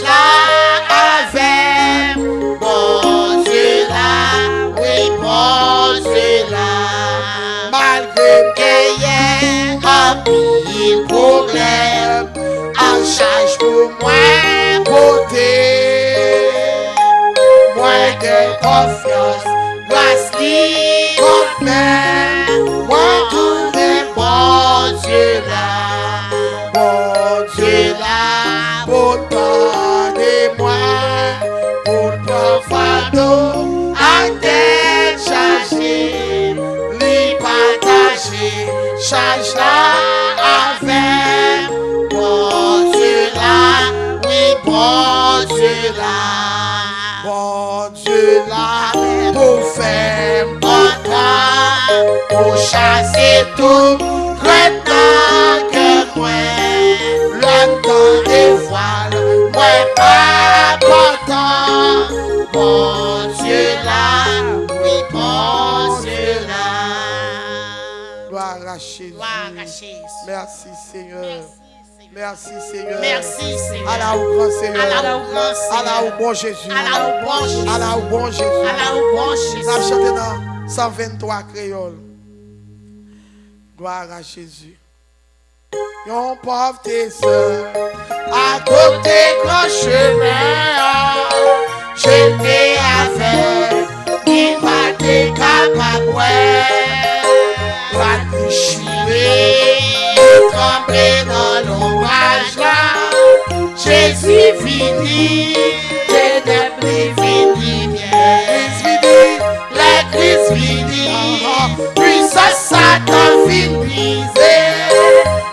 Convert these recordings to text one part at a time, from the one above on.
change là avec bon Dieu là, oui bon Dieu là. Malgré qu'il y ait un pile problème, en charge pour moi côté, moi de confiance, grâce li contre moi tout est bon Dieu là, bon Dieu là, pour pardonner-moi, pour prendre fardeau, à tête chargée, li partager, charge là avec bon Dieu là, oui bon Dieu là, bon Dieu là, pour faire mon temps, pour chasser tout crétin que moi, le temps des voiles, moi pas content, bon Dieu là, oui bon Dieu là. Gloire à Jésus. Gloire à Jésus. Merci Seigneur. Merci Seigneur. Merci Seigneur. Allah au grand Seigneur. Allah au grand Seigneur. Allah au bon Jésus. Allah au bon Jésus. Allah au bon Jésus. Allah au bon Jésus. Nous avons chanté dans 123 créoles. Gloire à Jésus. Yon pauvre tes soeurs, à côté grand chemin, j'étais avec, il m'a été capable, pas de chier, trembler dans l'orage là, Jésus fini, ténèbres fini, l'église fini, puis ça Satan fini,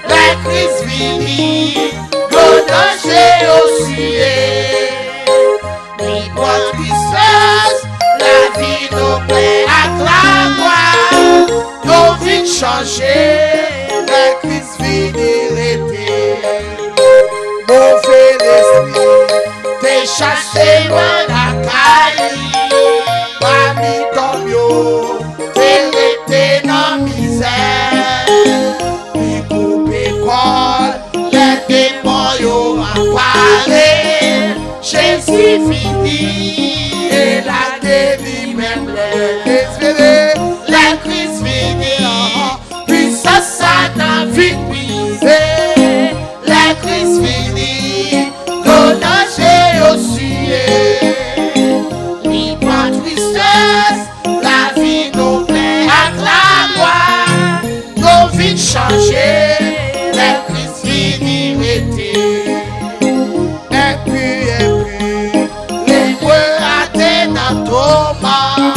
l'église fini, le danger aussi, ni bonne tristesse, la vie nous plaît à la gloire, nos vies changées, l'église fini l'été, mauvais esprit, t'es chassé dans la caille, parmi ton bio, t'es l'été dans misère. Les démons y'ont apparu, Jésus fini et la délie même l'église fini, puis ça Satan vite brisé, l'église fini, le danger aussi, ni pas tristesse, la vie nous plaît à la gloire, nos vies changées. L'église finie l'été. Et puis, les voix atteignent dans ton mal.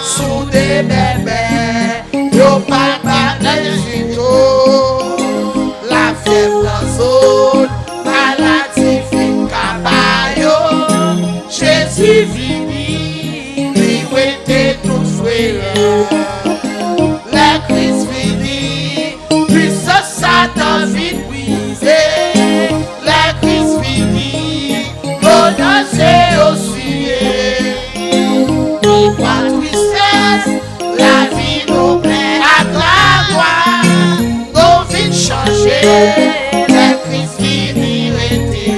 Sous des bébés, yo pas les jumeaux. La fièvre dans zone, maladie fin cabayo. Jésus fini, lui était tout frère. L'église finie, puis ça Satan vite brisé, l'église finie, le danger aussi, ni pas tristesse, la vie nous plaît à la gloire, nos vies changées, l'église finie l'été,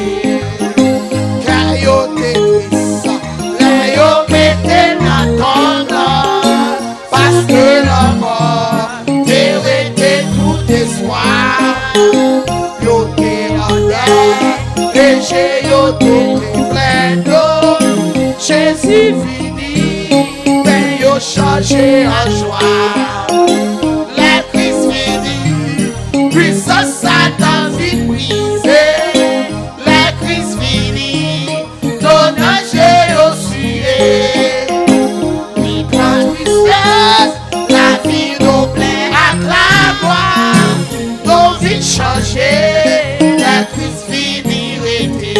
car yo t'église, les yo mettez dans ton nom, parce que la mort, t'es tout espoir. Yo te rendais, et j'ai yo te plein d'eau. Jésus fini, mais yo changé en joie. L'église fini, puis ça Satan vite brisé. L'église fini, ton danger aussi. Ni pas tristesse, la vie nous plaît à la gloire, nos vies changées, l'église finie l'été.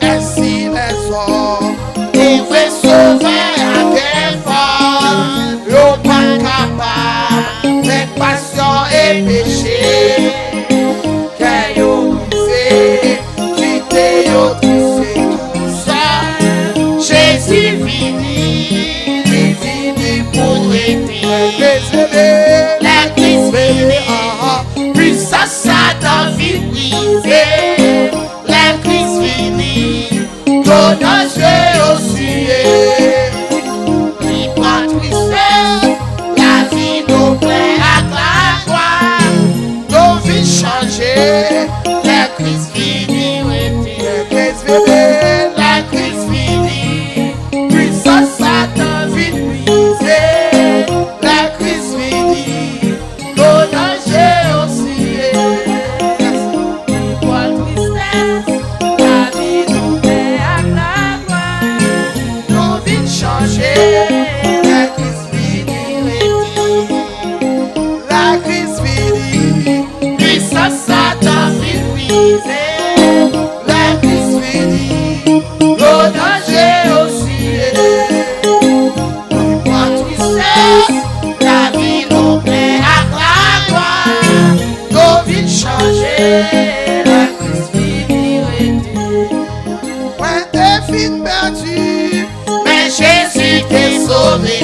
Ainsi les hommes, ils veulent sauver à des femmes, yo pas capable, mais passion et péché, que yo brisé, quitter yo triste tout ça, ton danger aussi. Qui prend tristesse, la vie nous plaît à ta gloire. Nos vies changées, la crise finie, la crise finie, la crise finie. Puissance Satan vite brisée, la crise finie, nos dangers aussi. Pour tristesse, la vie nous fait à la gloire. Nos vies changées, la crise finie, la crise finie. Puissance Satan vite brisée, la crise finie, nos dangers aussi. Pour tristesse, la vie nous plaît à la gloire. Nos vies changées, la crise finie. Ouais, t'es fin perdu, mais Jésus t'est sauvé.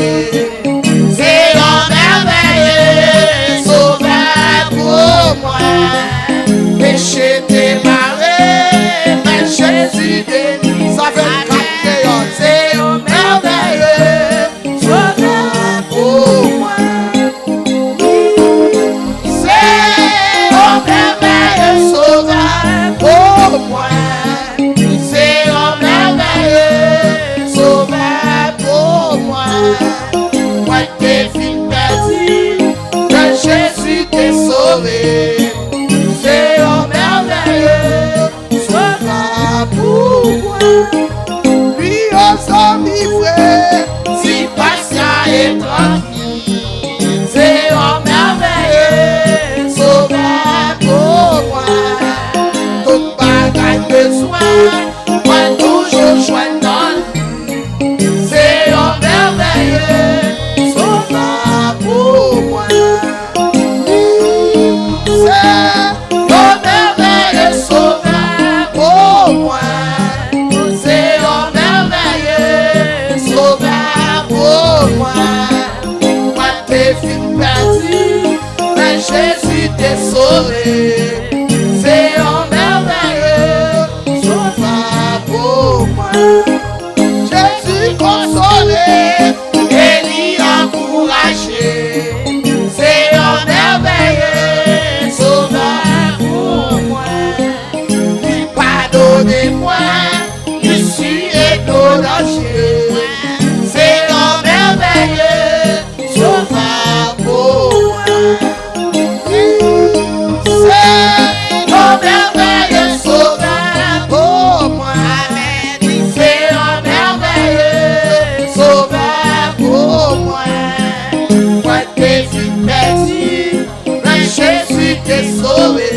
C'est un merveilleux sauveur pour moi. Péché t'est barré, mais Jésus délivré. Ça fait un créole. C'est un merveilleux sauveur pour moi. C'est un merveilleux sauveur pour moi. C'est un merveilleux sauveur pour moi. Moi t'es fin perdu, que Jésus t'est sauvé. C'est un merveilleux sauveur pour moi. Lui aux hommes livrés, si patient et tranquille. C'est un merveilleux sauveur pour moi. Tout bagaille besoin, moi toujours joindre dans lui. C'est un merveilleux sauveur pour moi. C'est un merveilleux sauveur pour moi. C'est un merveilleux sauveur pour moi. Moi t'es fin perdu, mais Jésus t'est sauvé. C'est un merveilleux sauveur pour moi. Jésus consolé, Élie encouragé. C'est un merveilleux sauveur pour moi. Il pardonne moi, l'issue est nos dangers. C'est un merveilleux sauveur pour moi. C'est un merveilleux sauveur pour moi. C'est un merveilleux sauveur pour moi. Moi t'es fin perdu, mais Jésus t'est sauvé.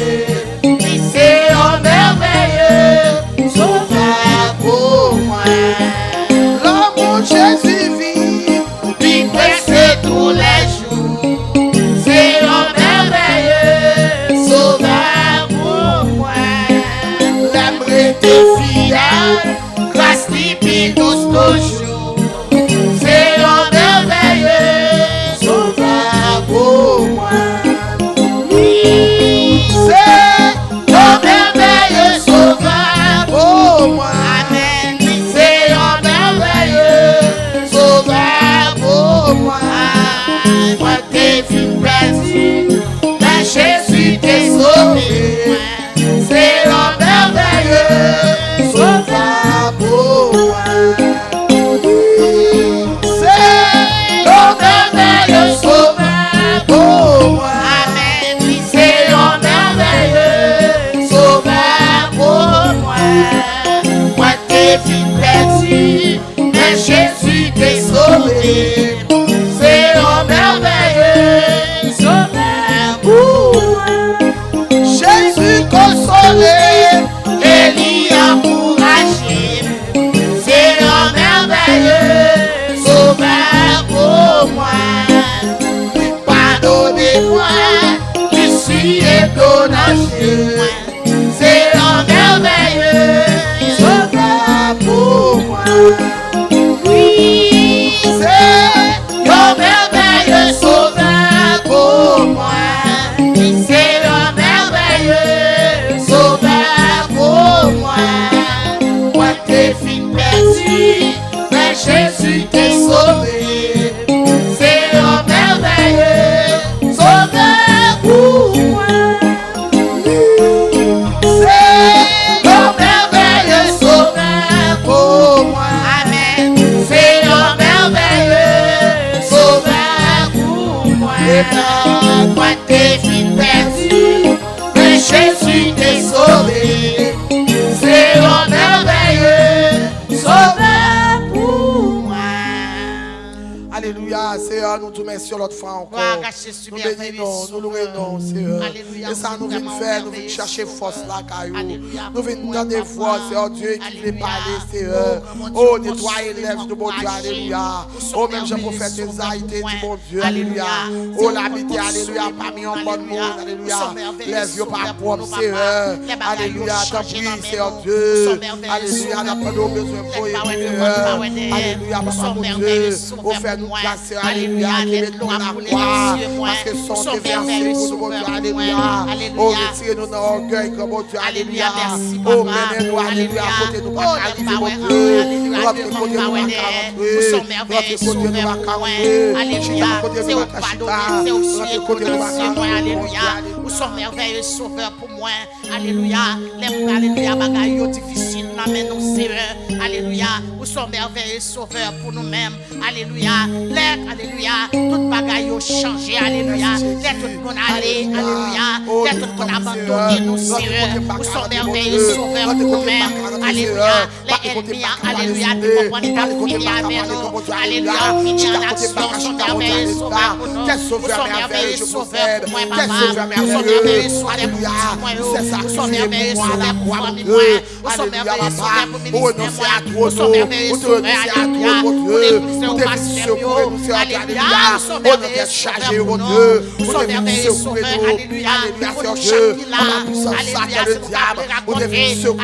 C'est un merveilleux sauveur pour moi. L'amour de Jésus vit, lui pressé tous les jours. C'est un merveilleux sauveur pour moi. L'aimerait te fidèle, grâce lui douce toujours. C'est un merveilleux sauveur pour moi. C'est un merveilleux sauveur pour moi. C'est un merveilleux sauveur pour moi. Moi t'es fin perdu, mais Jésus t'est sauvé. C'est un merveilleux sauveur pour moi. C'est un merveilleux sauveur pour moi. C'est un merveilleux sauveur pour moi. Moi t'es fin perdu, mais Jésus t'est sauvé. C'est un merveilleux sauveur pour moi. Jésus consolé, Élie encouragé. C'est un merveilleux sauveur pour moi. Pardonnez-moi, l'issue est nos dangers. C'est un merveilleux sauveur pour moi. maintenant, toi t'es vite perdu, mais Jésus t'est sauvé. C'est un merveilleux sauveur pour moi. Alléluia, Seigneur, nous te remercions l'autre fois encore. Nous bénissons, nous louons, Seigneur. Et ça nous vient faire, nous venons chercher force là, caillou. Nous venons dans des voix, Seigneur Dieu, qui veut parler, Seigneur. Oh, nettoyer les lèvres de mon Dieu, alléluia. Oh, même je prophète Esaïe, dit mon Dieu, alléluia. Oh, l'habité, alléluia, parmi un bon monde, alléluia. Les yeux par propre, Seigneur. Alléluia, t'en prie, Seigneur Dieu. Alléluia, n'a pas de besoin pour Seigneur. Alléluia, papa mon Dieu. Oh, fais-nous grâce, alléluia, qui met nous à la croix. Parce que son déversé pour nous, mon Dieu, alléluia. Oh, retirez-nous dans l'orgueil, comme mon Dieu, alléluia. Oh, menez-nous, alléluia, à côté nous, pas arriver, mon Dieu. Notre côté nous, pas rentrer. Notre côté nous, pas rentrer. Alléluia, c'est au pardonner, c'est au suivre, côté nous, pas alléluia. Nous sommes merveilleux sauveurs pour moi, alléluia. Les alléluia, bagaille difficile, mais nous, Seigneur, alléluia. Nous sommes merveilleux sauveurs pour nous-mêmes, alléluia. Alléluia, toute bagaille changé, alléluia. Let tout le monde aller, alléluia. Let tout le monde abandonner nous, Seigneur. Nous sommes merveilleux sauveurs pour nous-mêmes, alléluia. Les ennemis, alléluia, nous comprenons ta fini avec nous, alléluia. Fini en action, nous sommes merveilleux sauveurs pour nous. Nous sommes merveilleux sauveurs pour moi, papa. Nous sommes merveilleux sauveurs pour moi, nous sommes merveilleux sauveurs pour moi, nous sommes merveilleux sauveurs pour ministère, nous sommes merveilleux sauveurs, alléluia. Pour l'église au pasteur, alléluia. Nous sommes merveilleux sauveurs pour nous. Nous sommes merveilleux sauveurs, alléluia. Pour nous chaque là, alléluia. C'est pour raconter,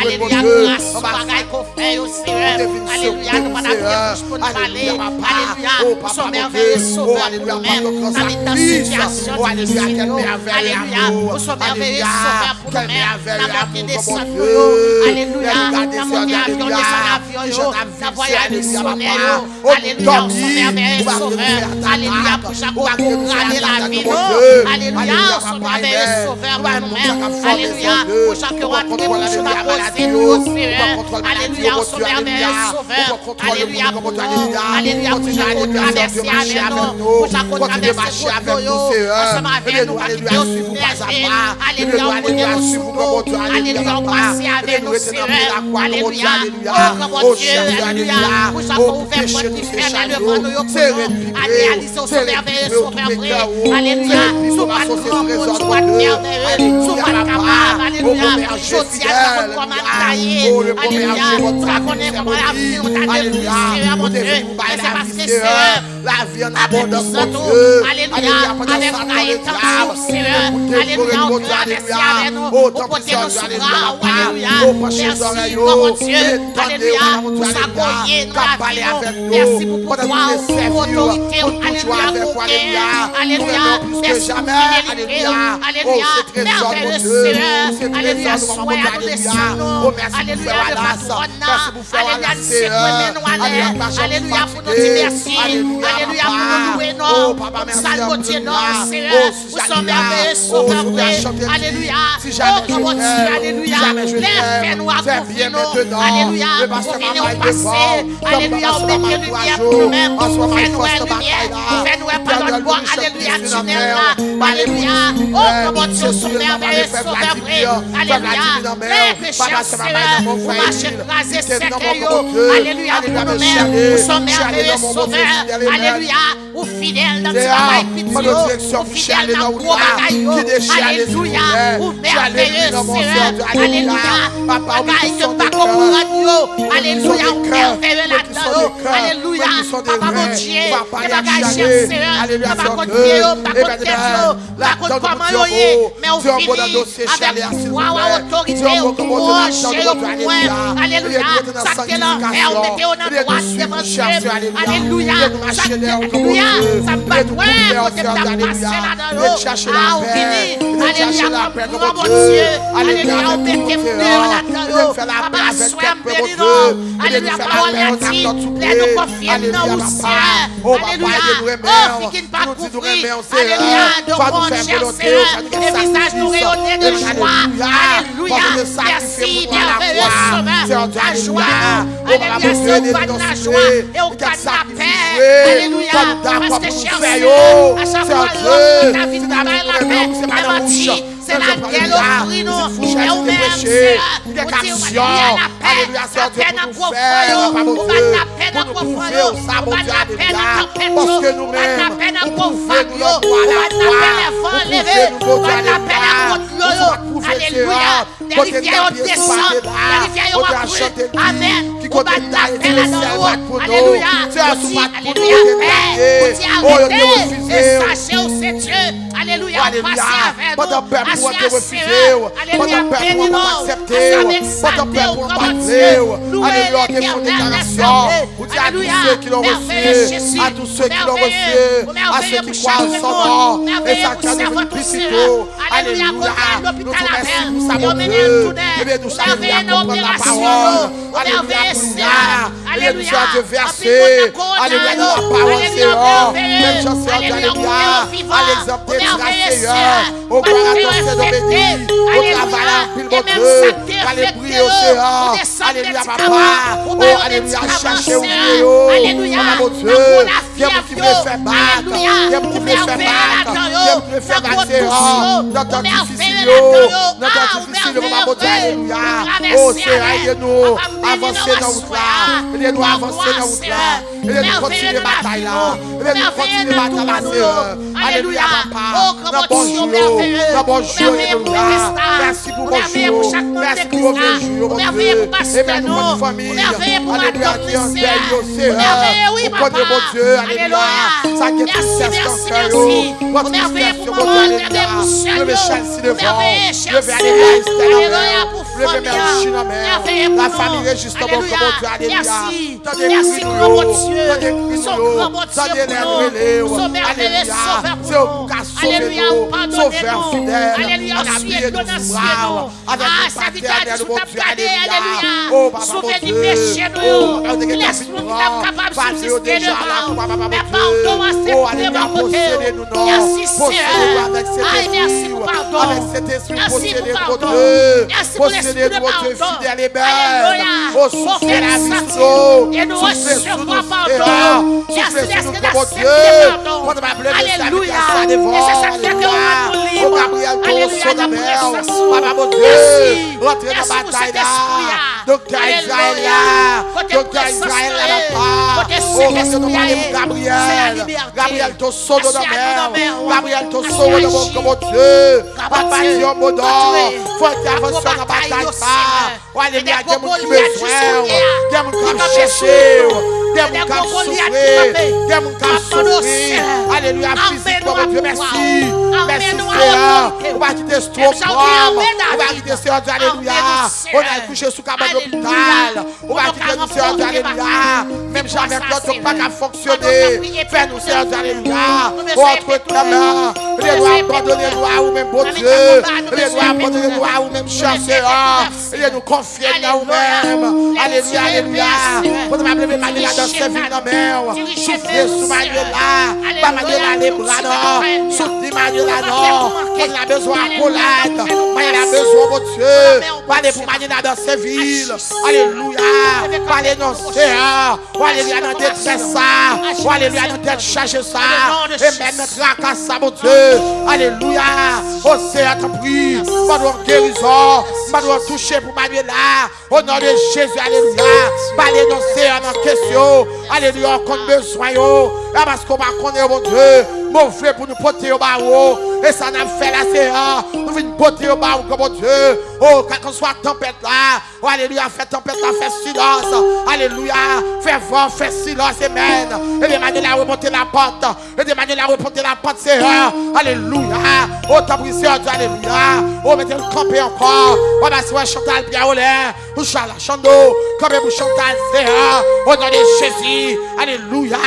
alléluia. Grâce au bagaille qu'on fait au Seigneur, alléluia. Nous n'avons pas de pour nous parler, alléluia. Nous sommes merveilleux sauveurs pour nous-mêmes. Dans cette situation difficile, alléluia. Nous sommes merveilleux sauveurs pour nous-mêmes. Dans montée des centres, alléluia. Dans montée avion, descendre avion, dans voyage missionnaire, alléluia. Nous sommes merveilleux sauveurs, alléluia. Pour chaque fois qu'on regarde la vie, alléluia. Nous sommes merveilleux sauveurs pour nous-mêmes, alléluia. Pour chaque fois qu'on débouche la cause, nous, Seigneur, alléluia. Nous sommes merveilleux sauveurs, alléluia. Alléluia. Pour chaque fois qu'on traverse avec nous, pour chaque fois qu'on traverse avec nous, ensemble avec nous, alléluia. Alléluia. Alléluia. On passe avec nous, Seigneur, alléluia. Oh, mon Dieu, alléluia. Pour chaque fois qu'on ouvre votre frère devant nous, alléluia. Nous sommes merveilleux sauveurs, vrai, alléluia. Sous pas de grand monde, sous pas de merveilleux, sous pas de capable, alléluia. Social, comme un taillé, alléluia. Tu vas connaître comment la vie, on t'a débouché, Seigneur, mon Dieu. Et c'est parce que Seigneur, la vie en abondance, mon Dieu, alléluia. Avec taillé tant de Seigneur, alléluia. On traverse avec nous, au côté de nos bras, alléluia. Merci, mon Dieu, alléluia. Pour s'accoyer, nous l'avions. Merci pour pouvoir, pour autorité, alléluia. Alléluia. Merci pour fidélité, alléluia. Merveilleux Seigneur, alléluia. Soyez à nous dessus, nous, alléluia. De patronne, alléluia. Nous sécrémens, nous, alléluia. Pour nous dire merci, alléluia. Pour nous louer, nous, pour nous non, Seigneur. Nous sommes merveilleux sauveurs, alléluia. Oh, comment Dieu, alléluia. Lève nous à confier, nous, alléluia. Pour venir au passé, alléluia. On met de lumière pour nous-mêmes. Fais-nous lumière, fais-nous pardon, alléluia. Tunnel là, alléluia. Oh, comment Dieu, son merveilleux sauveur, alléluia. Les pécheurs, Seigneur, pour marcher écraser, séquer, alléluia. Pour nous-mêmes, nous sommes merveilleux sauveurs, alléluia. Ou fidèles dans le travail, pitié, ou fidèles dans le gros bagaille, alléluia. Ou merveilleux, Seigneur, alléluia. Bagaille que pas comme radio, alléluia. Ou merveilleux là-dedans, alléluia. Papa mon Dieu, les bagailles chers, Seigneur, papa mon Dieu, papa mon Dieu, papa mon comment yo y, mais on finit avec pouvoir, autorité, au projet, au point, alléluia. Ça que l'enfer, on mettait au droit, c'est mon Dieu, alléluia. Alléluia. Ça me bat, ouais, quand tu as passé là-dedans, ah, on finit, alléluia, mon Dieu, alléluia, on mettait là-dedans, papa, sois béni, alléluia, parole est dit, les nous confier, dans Alléluia, routière. papa. Oh, papa, Alléluia. aide-nous, Oh, aimons. fille qui ne pas Nous disons, couvrir. aimons, Alléluia. Seigneur. De Va nous mon faire cher volonté, Seigneur. ça nous Les fait visages nous sacrifice. rayonner de joie. Alléluia. Merci, merveilleux sauveur. La joie. Alléluia. C'est au pas de la joie et au pas de la paix. Alléluia. Parce que cher Seigneur, à chaque fois l'homme dans ta vie, tu as la paix. Même dit, c'est la guerre au fruit, nous. Et au même, Seigneur, vous dites, il y a la paix. La paix dans vos foyers. Vous faites la paix dans vos foyers. Vous faites la paix dans ta paix. Vous faites la paix dans vos vagues. Vous faites la paix les vents levés. Vous faites la paix dans votre yoyo. Alléluia. Les rivières descendent. Les rivières accouchent. Amen. Vous faites la paix là-dedans. Alléluia. Vous dites, alléluia, paix. Vous dites, arrêtez. Et sachez où c'est Dieu. Alléluia. Passez avec nous. Asseyez. Alléluia. Bénis-nous. Alléluia. Alléluia. Merveilleux Jésus. À tous ceux qui l'ont reçu, à ceux qui croient en son nom, et ça qui a devenu plutôt. Alléluia. Nous te remercions pour sa bonté. Et bien nous savons comprendre la parole. Alléluia. Alléluia. Dieu versé. Alléluia. La parole, Seigneur. Même Jean Seigneur. Alléluia. À l'exemple de Seigneur. Au gloire à ton Seigneur béni. Au travail en pile, mon Dieu. Allez prier au Seigneur. Alléluia, papa. Oh, alléluia. Cherchez au Dieu. Alléluia. Mon Dieu. Viens qui me fait battre. Viens qui me fait battre. Viens qui me fait battre, Seigneur. Dans ton difficile. Dans ton difficile, mon Dieu. Alléluia. Oh, Seigneur, aide-nous. Avancez dans notre là. Aidez-nous à avancer dans notre là. Aidez-nous à continuer la bataille là. Aidez-nous à continuer la bataille là, Seigneur. Alléluia, papa. Dans bon jour. Dans bon jour, alléluia. Merci pour bon jour. Merci pour vos jours, mon Dieu. Et même pour notre famille. Alléluia, qui en veille au Seigneur. Vous connaissez mon Dieu, alléluia. Ça qui est tout certain en cœur. Votre tristesse, mon Dieu, alléluia. Levez Chelsea devant. Levez alléluia, Esther la levez Merchine la mère. La famille Régis, mon Dieu, alléluia. Merci, grand mon Dieu. Son grand mon Dieu pour nous. Son merveilleux sauveur pour nous. Alléluia, pardonnez-nous. fidèle. Alléluia, Habillé de nous. gloire. Avec Ah, une sa vie t'a paternelle, dit, mon tout Dieu, a gardé, alléluia. alléluia. Oh, papa, mon Sauver du Dieu. péché, nous. Oh, Laisse-nous qui t'a capable de Passer au subsister déjà là, devant. papa, mon Mais Dieu. pardon à cette Oh, alléluia, mon côté. possédez-nous, non. Merci, Possédez-nous Seigneur. avec cet Aïe, merci esprit. pour pardon. Avec cet esprit, Merci possédez pour mon pardon. Dieu. Merci pour l'esprit de Possédez mon Dieu pardon. fidèle et belle. Alléluia. Oh, soufflez la vie, Et nous recevrons pardon. Merci soufflez d'être sur nous, la mon scène Dieu. de pardon. Quand on va blâmer, Alléluia. ça devant. Et c'est ça qui fait que nous sommes Oh, libres. Gabriel, Alléluia, ton d'après son sa de source. Papa, mon Dieu. Merci. Rentrez dans Merci la pour bataille cet là. esprit-là. Docteur Israël là. Côté Docteur présence, Israël là, côté papa. Saint-Esprit, Oh, c'est la Gabriel. liberté. Gabriel, ton son de Merci à nous, mer. Mère. Gabriel, ton Merci son à de Jésus. mon Dieu. Papa Papa, Dieu. Dieu, mon don. Continuez. Faut intervention dans la bataille, bataille au ça. Seigneur. Alléluia, Et des Dieu, mon qui Goliaths besoin. jusqu'au hier. Dieu, mon qui Qui va chercher. Dieu, des mon qui Goliaths qui souffrir. va Dieu, mon qui Apprends-nous, souffrir. Seigneur. Alléluia, physiquement, mon Dieu, merci. Emmène-nous Merci, à Seigneur. autorité. On va quitter ce Même trop Jean-Pierre, propre. emmène On va David. quitter ce Dieu, alléluia. Emmène-nous, On Seigneur. a couché sous cabane Alléluia. d'hôpital. On va On quitter va nous, Seigneur, remporter alléluia. bataille. Même C'est pour jamais ça, notre Seigneur. pas qu'à On va fonctionner. prier pour Fais-nous, nous. Seigneur, alléluia. Nous Oh, besoin entre de ta main. nous. Les Nous doigts besoin de abandonner nous. nous à ou même, bon Nous Dieu. besoin de nous. Les doigts abandonner nous à ou même, cher Seigneur. Et nous confier à nous-mêmes. Alléluia, alléluia. Pour nous appeler Manuela dans ses vies, dans mer. Soufflez sous Manuela. Pas Manuela les bras, non. Soutenez Manuela, non. On a besoin de collade. Manuela a besoin, mon Dieu. Parlez pour Manuela dans ses villes. Alléluia. Parlez dans Seigneur. Alléluia, dans détresse ça. Alléluia, dans tête chargée ça. Et même notre racasse ça, mon Dieu. Alléluia. Oh Seigneur, t'en prie. Pas de guérison. Pas de toucher pour Manuela. Au nom de Jésus, alléluia. Parlez dans Seigneur dans question. Alléluia, qu'on a besoin. Parce qu'on va connaître, mon Dieu. Mauvais pour nous porter au barreau. Et ça n'a fait la séance. Nous venons porter au barreau, mon Dieu. Oh, quand on soit tempête là. Oh, alléluia, fais tempête là, fais silence. Alléluia, fais vent, fais silence, amen. Et de manière à remonter la pente. Et de manière à remonter la pente, Seigneur. Alléluia. Oh, t'as pris Seigneur, alléluia. Oh, mettez le camper encore. Oh, bah, c'est Chantal Biaolin. Ou Charles Chando. Comme vous Chantal, Seigneur. Au nom de Jésus. Alléluia.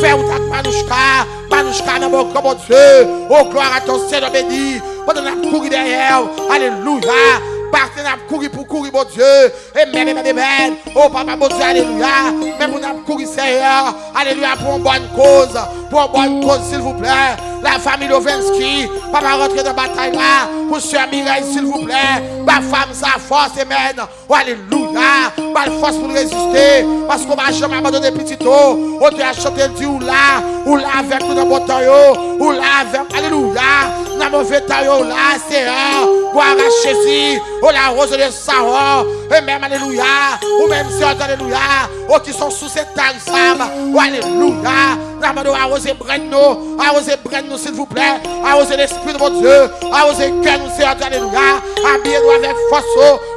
Fais où t'as Manouchka. Manouchka, dans mon comme Dieu. Oh, gloire à ton Seigneur béni. Pendant la courir derrière. Alléluia. partenaire courir pour courir, mon Dieu. Amen. Oh, papa, mon Dieu, alléluia. Mais pour nous courir, Seigneur, alléluia, pour une bonne cause. Pour une bonne cause, s'il vous plaît. La famille Lovensky, papa, rentre dans la bataille là. Pour Sœur Mireille, s'il vous plaît. Ma femme, sa force, amen. Oh, alléluia. Ma force pour résister. Parce qu'on va jamais abandonner petit tôt. On te a chanté, dit, ou là avec nous dans mon temps, ou là avec, alléluia. Dans mon mauvais temps, là, Seigneur. Gloire à Jésus. Oh, la rose de Saron. Et même, alléluia. Ou même, Seigneur, alléluia. Oh, qui sont sous cette table, oh, alléluia. Nous arroser Brenno, arroser Brenno, s'il vous plaît. Arroser l'esprit de mon Dieu. Arroser cœur, nous, Seigneur, alléluia. Habillez-nous avec force.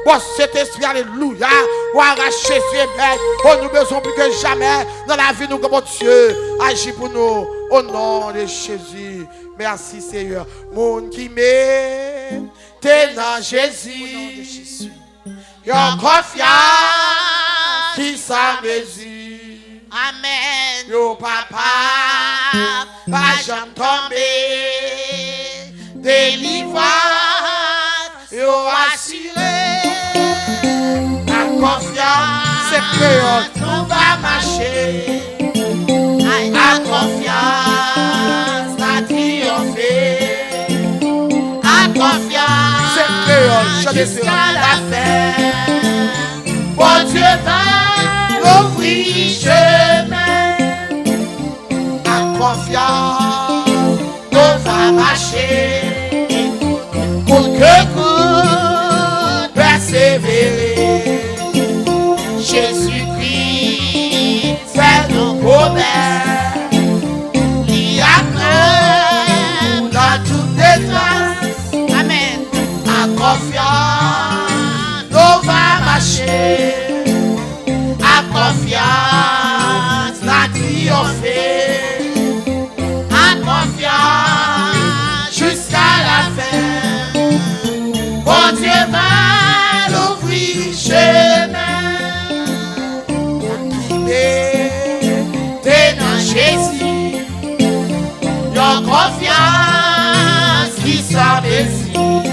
Oh, cet esprit, alléluia. Gloire à Jésus, amen. Oh, nous besoin plus que jamais dans la vie, nous, comme mon Dieu. Agis pour nous. Au nom de Jésus. Merci, Seigneur. Monde qui m'aime, t'es dans Jésus. Yon confiance qui sa mesure. Amen. Yo papa, pas jamais tomber. Délivrance, yo assuré. La confiance, c'est créole. Tout va marcher. La confiance va triompher. La confiance, c'est créole. jusqu'à la fin. Bon Dieu va ouvrir chemin. La confiance, On va marcher. Coûte que coûte, persévérer. Jésus-Christ fait nos promesses. Il y a plein dans toutes les traces. Amen. À confiance, on va marcher. À confiance, la triompher. À confiance, jusqu'à la fin. Bon Dieu va l'ouvrir chemin. T'es dans Jésus. Yon confiance qui s'en mesure.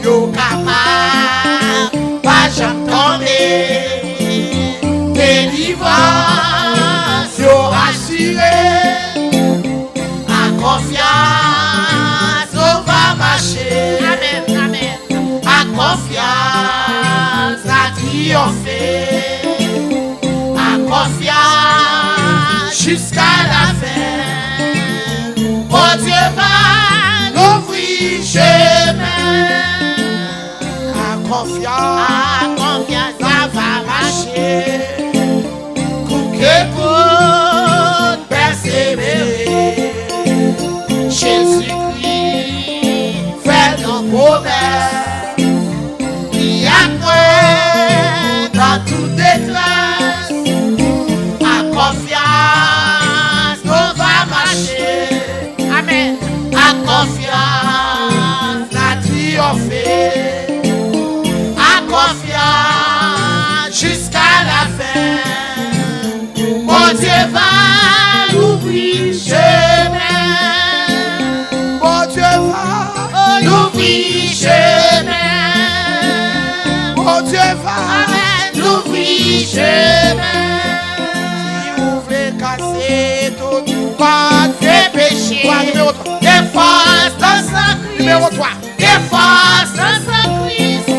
Yon capable, pas jamais tomber. Délivrance, yon assuré. À confiance, on va marcher. Amen, amen. À confiance, à triompher. À confiance, jusqu'à la fin. Bon Dieu va l'ouvrir chemin. la confiance. À confiance, ça va marcher. Que pour persévérer, Jésus-Christ fait nos promesses. Il y a moins dans toute détresse. À confiance, on va marcher. Amen. À confiance, à triompher. À confiance, jusqu'à la fin. Mon Dieu va l'ouvrir chemin. Mon Dieu va L'ouvrir chemin. Mon Dieu va Amen. L'ouvrir chemin. Si vous voulez casser tout pas Des péchés. Toi, numéro 3. Des forces dans sa Christ. Numéro 3. Des forces dans sa Christ.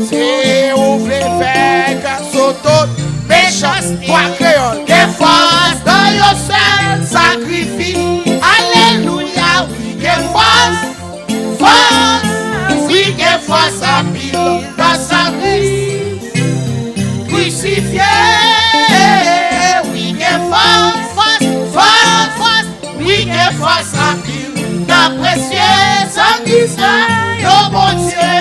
Si vous voulez faire casser tout Méchanceté. Toi, créole. Des forces dans your seul sacrifice. Alléluia. Oui, des forces. Force. Oui, des forces à pile dans sa Christ. Crucifié. Oui, des forces. Force. Oui, des forces à pile dans précieux sanguisant. Oh mon Dieu.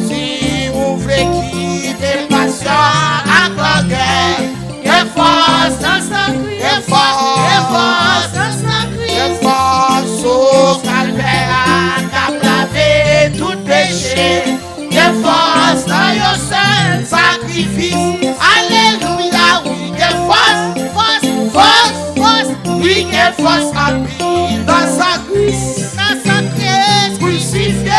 Si vous voulez quitter Passion à la guerre. Des forces dans sa Christ. Des forces dans sa Christ. les forces Au calvaire, qu'a lavé tout péché. Des forces dans your seul sacrifice. Alléluia, oui, des forces. Oui, des forces à pile dans sa Christ. Dans sa Christ crucifié.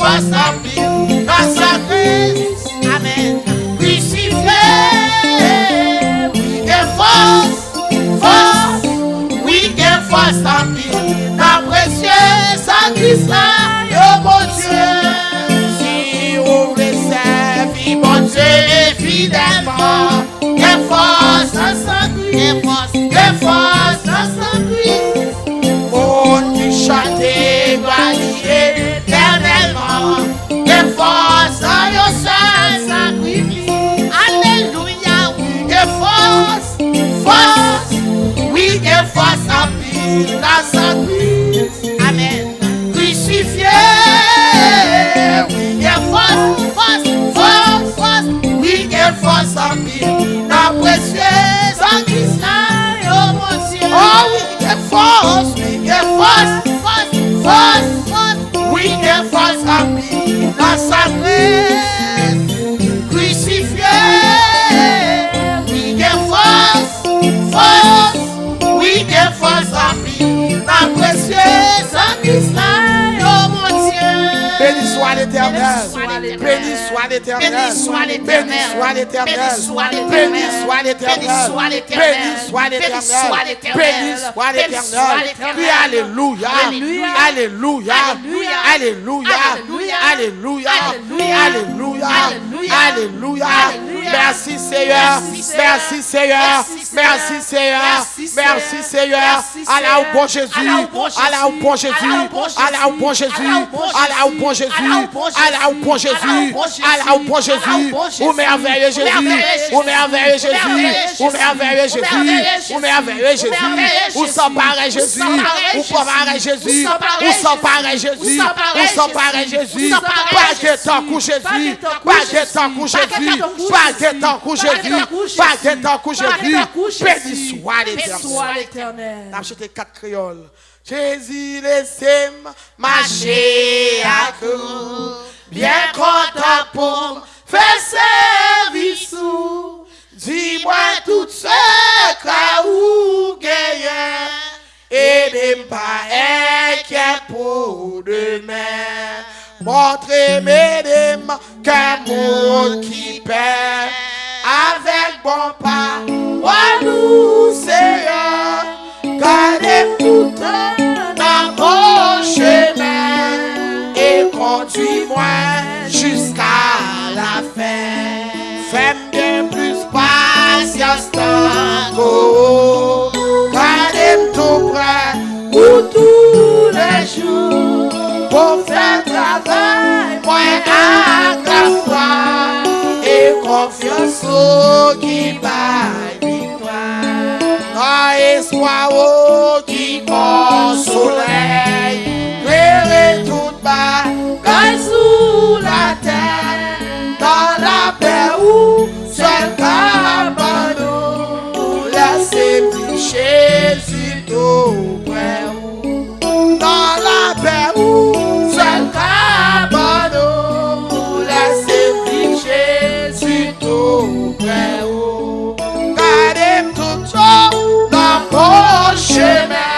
force en pile dans sa Christ. Amen. Crucifié, oui, get force, oui, get force en pile dans précieux sacrifice de mon Dieu. Si vous voulez servir mon Dieu fidèlement, get force dans sa Christ, get force dans sa Christ. Mon qui chante va lier éternellement, get force dans your seul sacrifice. Alléluia, oui, get force, oui, get force en pile dans sa Christ. Amen. Crucifié, oui, get force, oui, get force en pile dans précieux sacrifice. Oh mon Dieu, oh oui, get force, oui, get force, oui, get force en pile dans sa Christ. Crucifié, oui, get force, oui, get force en pile dans précieux sacrifice. Oh mon Dieu. Béni soit l'Éternel. Béni soit l'Éternel. Béni soit l'Éternel. Béni soit l'Éternel. Béni soit l'Éternel. Béni soit l'Éternel. Béni soit l'Éternel. Béni soit l'Éternel. Béni soit l'Éternel. Crie alléluia. Alléluia. Alléluia. Alléluia. Alléluia. Alléluia. Merci Seigneur. Merci Seigneur. Merci Seigneur. Merci Seigneur. Allah au bon Jésus. Allah au bon Jésus. Allah au bon Jésus. Allah au bon Jésus. Allah au bon Jésus. Allah au bon Jésus. Ou merveilleux Jésus. Ou merveilleux Jésus. Ou merveilleux Jésus. Ou merveilleux Jésus. Ou sans pareil Jésus. Ou pas pareil Jésus. Ou sans pareil Jésus. Ou sans pareil Jésus. Pas que tant que Jésus. Pas que tant que Jésus. Pas que tant que Jésus. Pas que tant que Jésus. Béni soit l'Éternel. N'a acheté 4 créoles. Jésus laissez marcher à coup, bien content pour faire service. Dis-moi tout ce cas où gagne et n'aime pas inquiet pour demain. Montrez mesdames qu'un monde qui perd avec bon pas. Nous Seigneur, gardez tout dans mon chemin et conduis-moi jusqu'à la fin. Fais-moi plus patience tango, gardez tout près pour tous les jours, pour faire travail, moi à la foi et confiance au qui baille victoire. Espoir qui consoleil, verrez tout bas, sous la terre, dans la paix où seul cabano, laissez Jésus tout près. Dans la paix où seul cabano, laissez Jésus tout près. Gardez tout ça dans mon chemin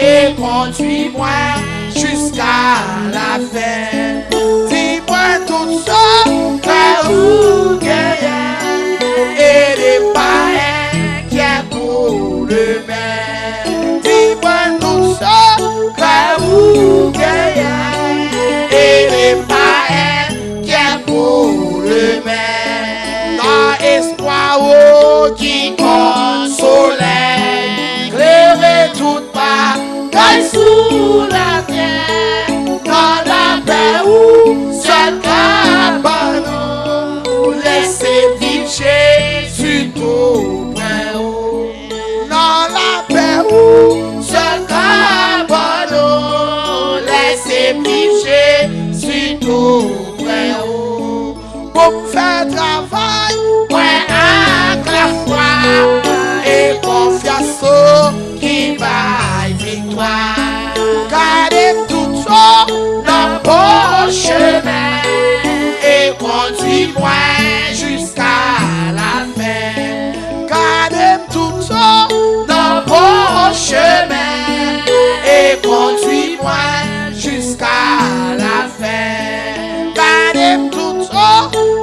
et conduis-moi jusqu'à la fin. Dis-moi tout ça, car vous gagnez et les païens qui est pour le maire. Dis-moi tout ça, car vous gagnez et les païens qui est pour le maire. Dans espoir qui consolait, éclairez toute part, sous la terre, dans la paix où seul cabano, laissez vivre Jésus tout près. Dans la paix où seul cabano, laissez vivre Jésus tout près. Pour faire travail, ouais, avec la foi et confiance qui baille victoire. Gardez tout ça dans mon chemin et conduis-moi jusqu'à la fin. Gardez tout ça dans mon chemin et conduis-moi jusqu'à la fin.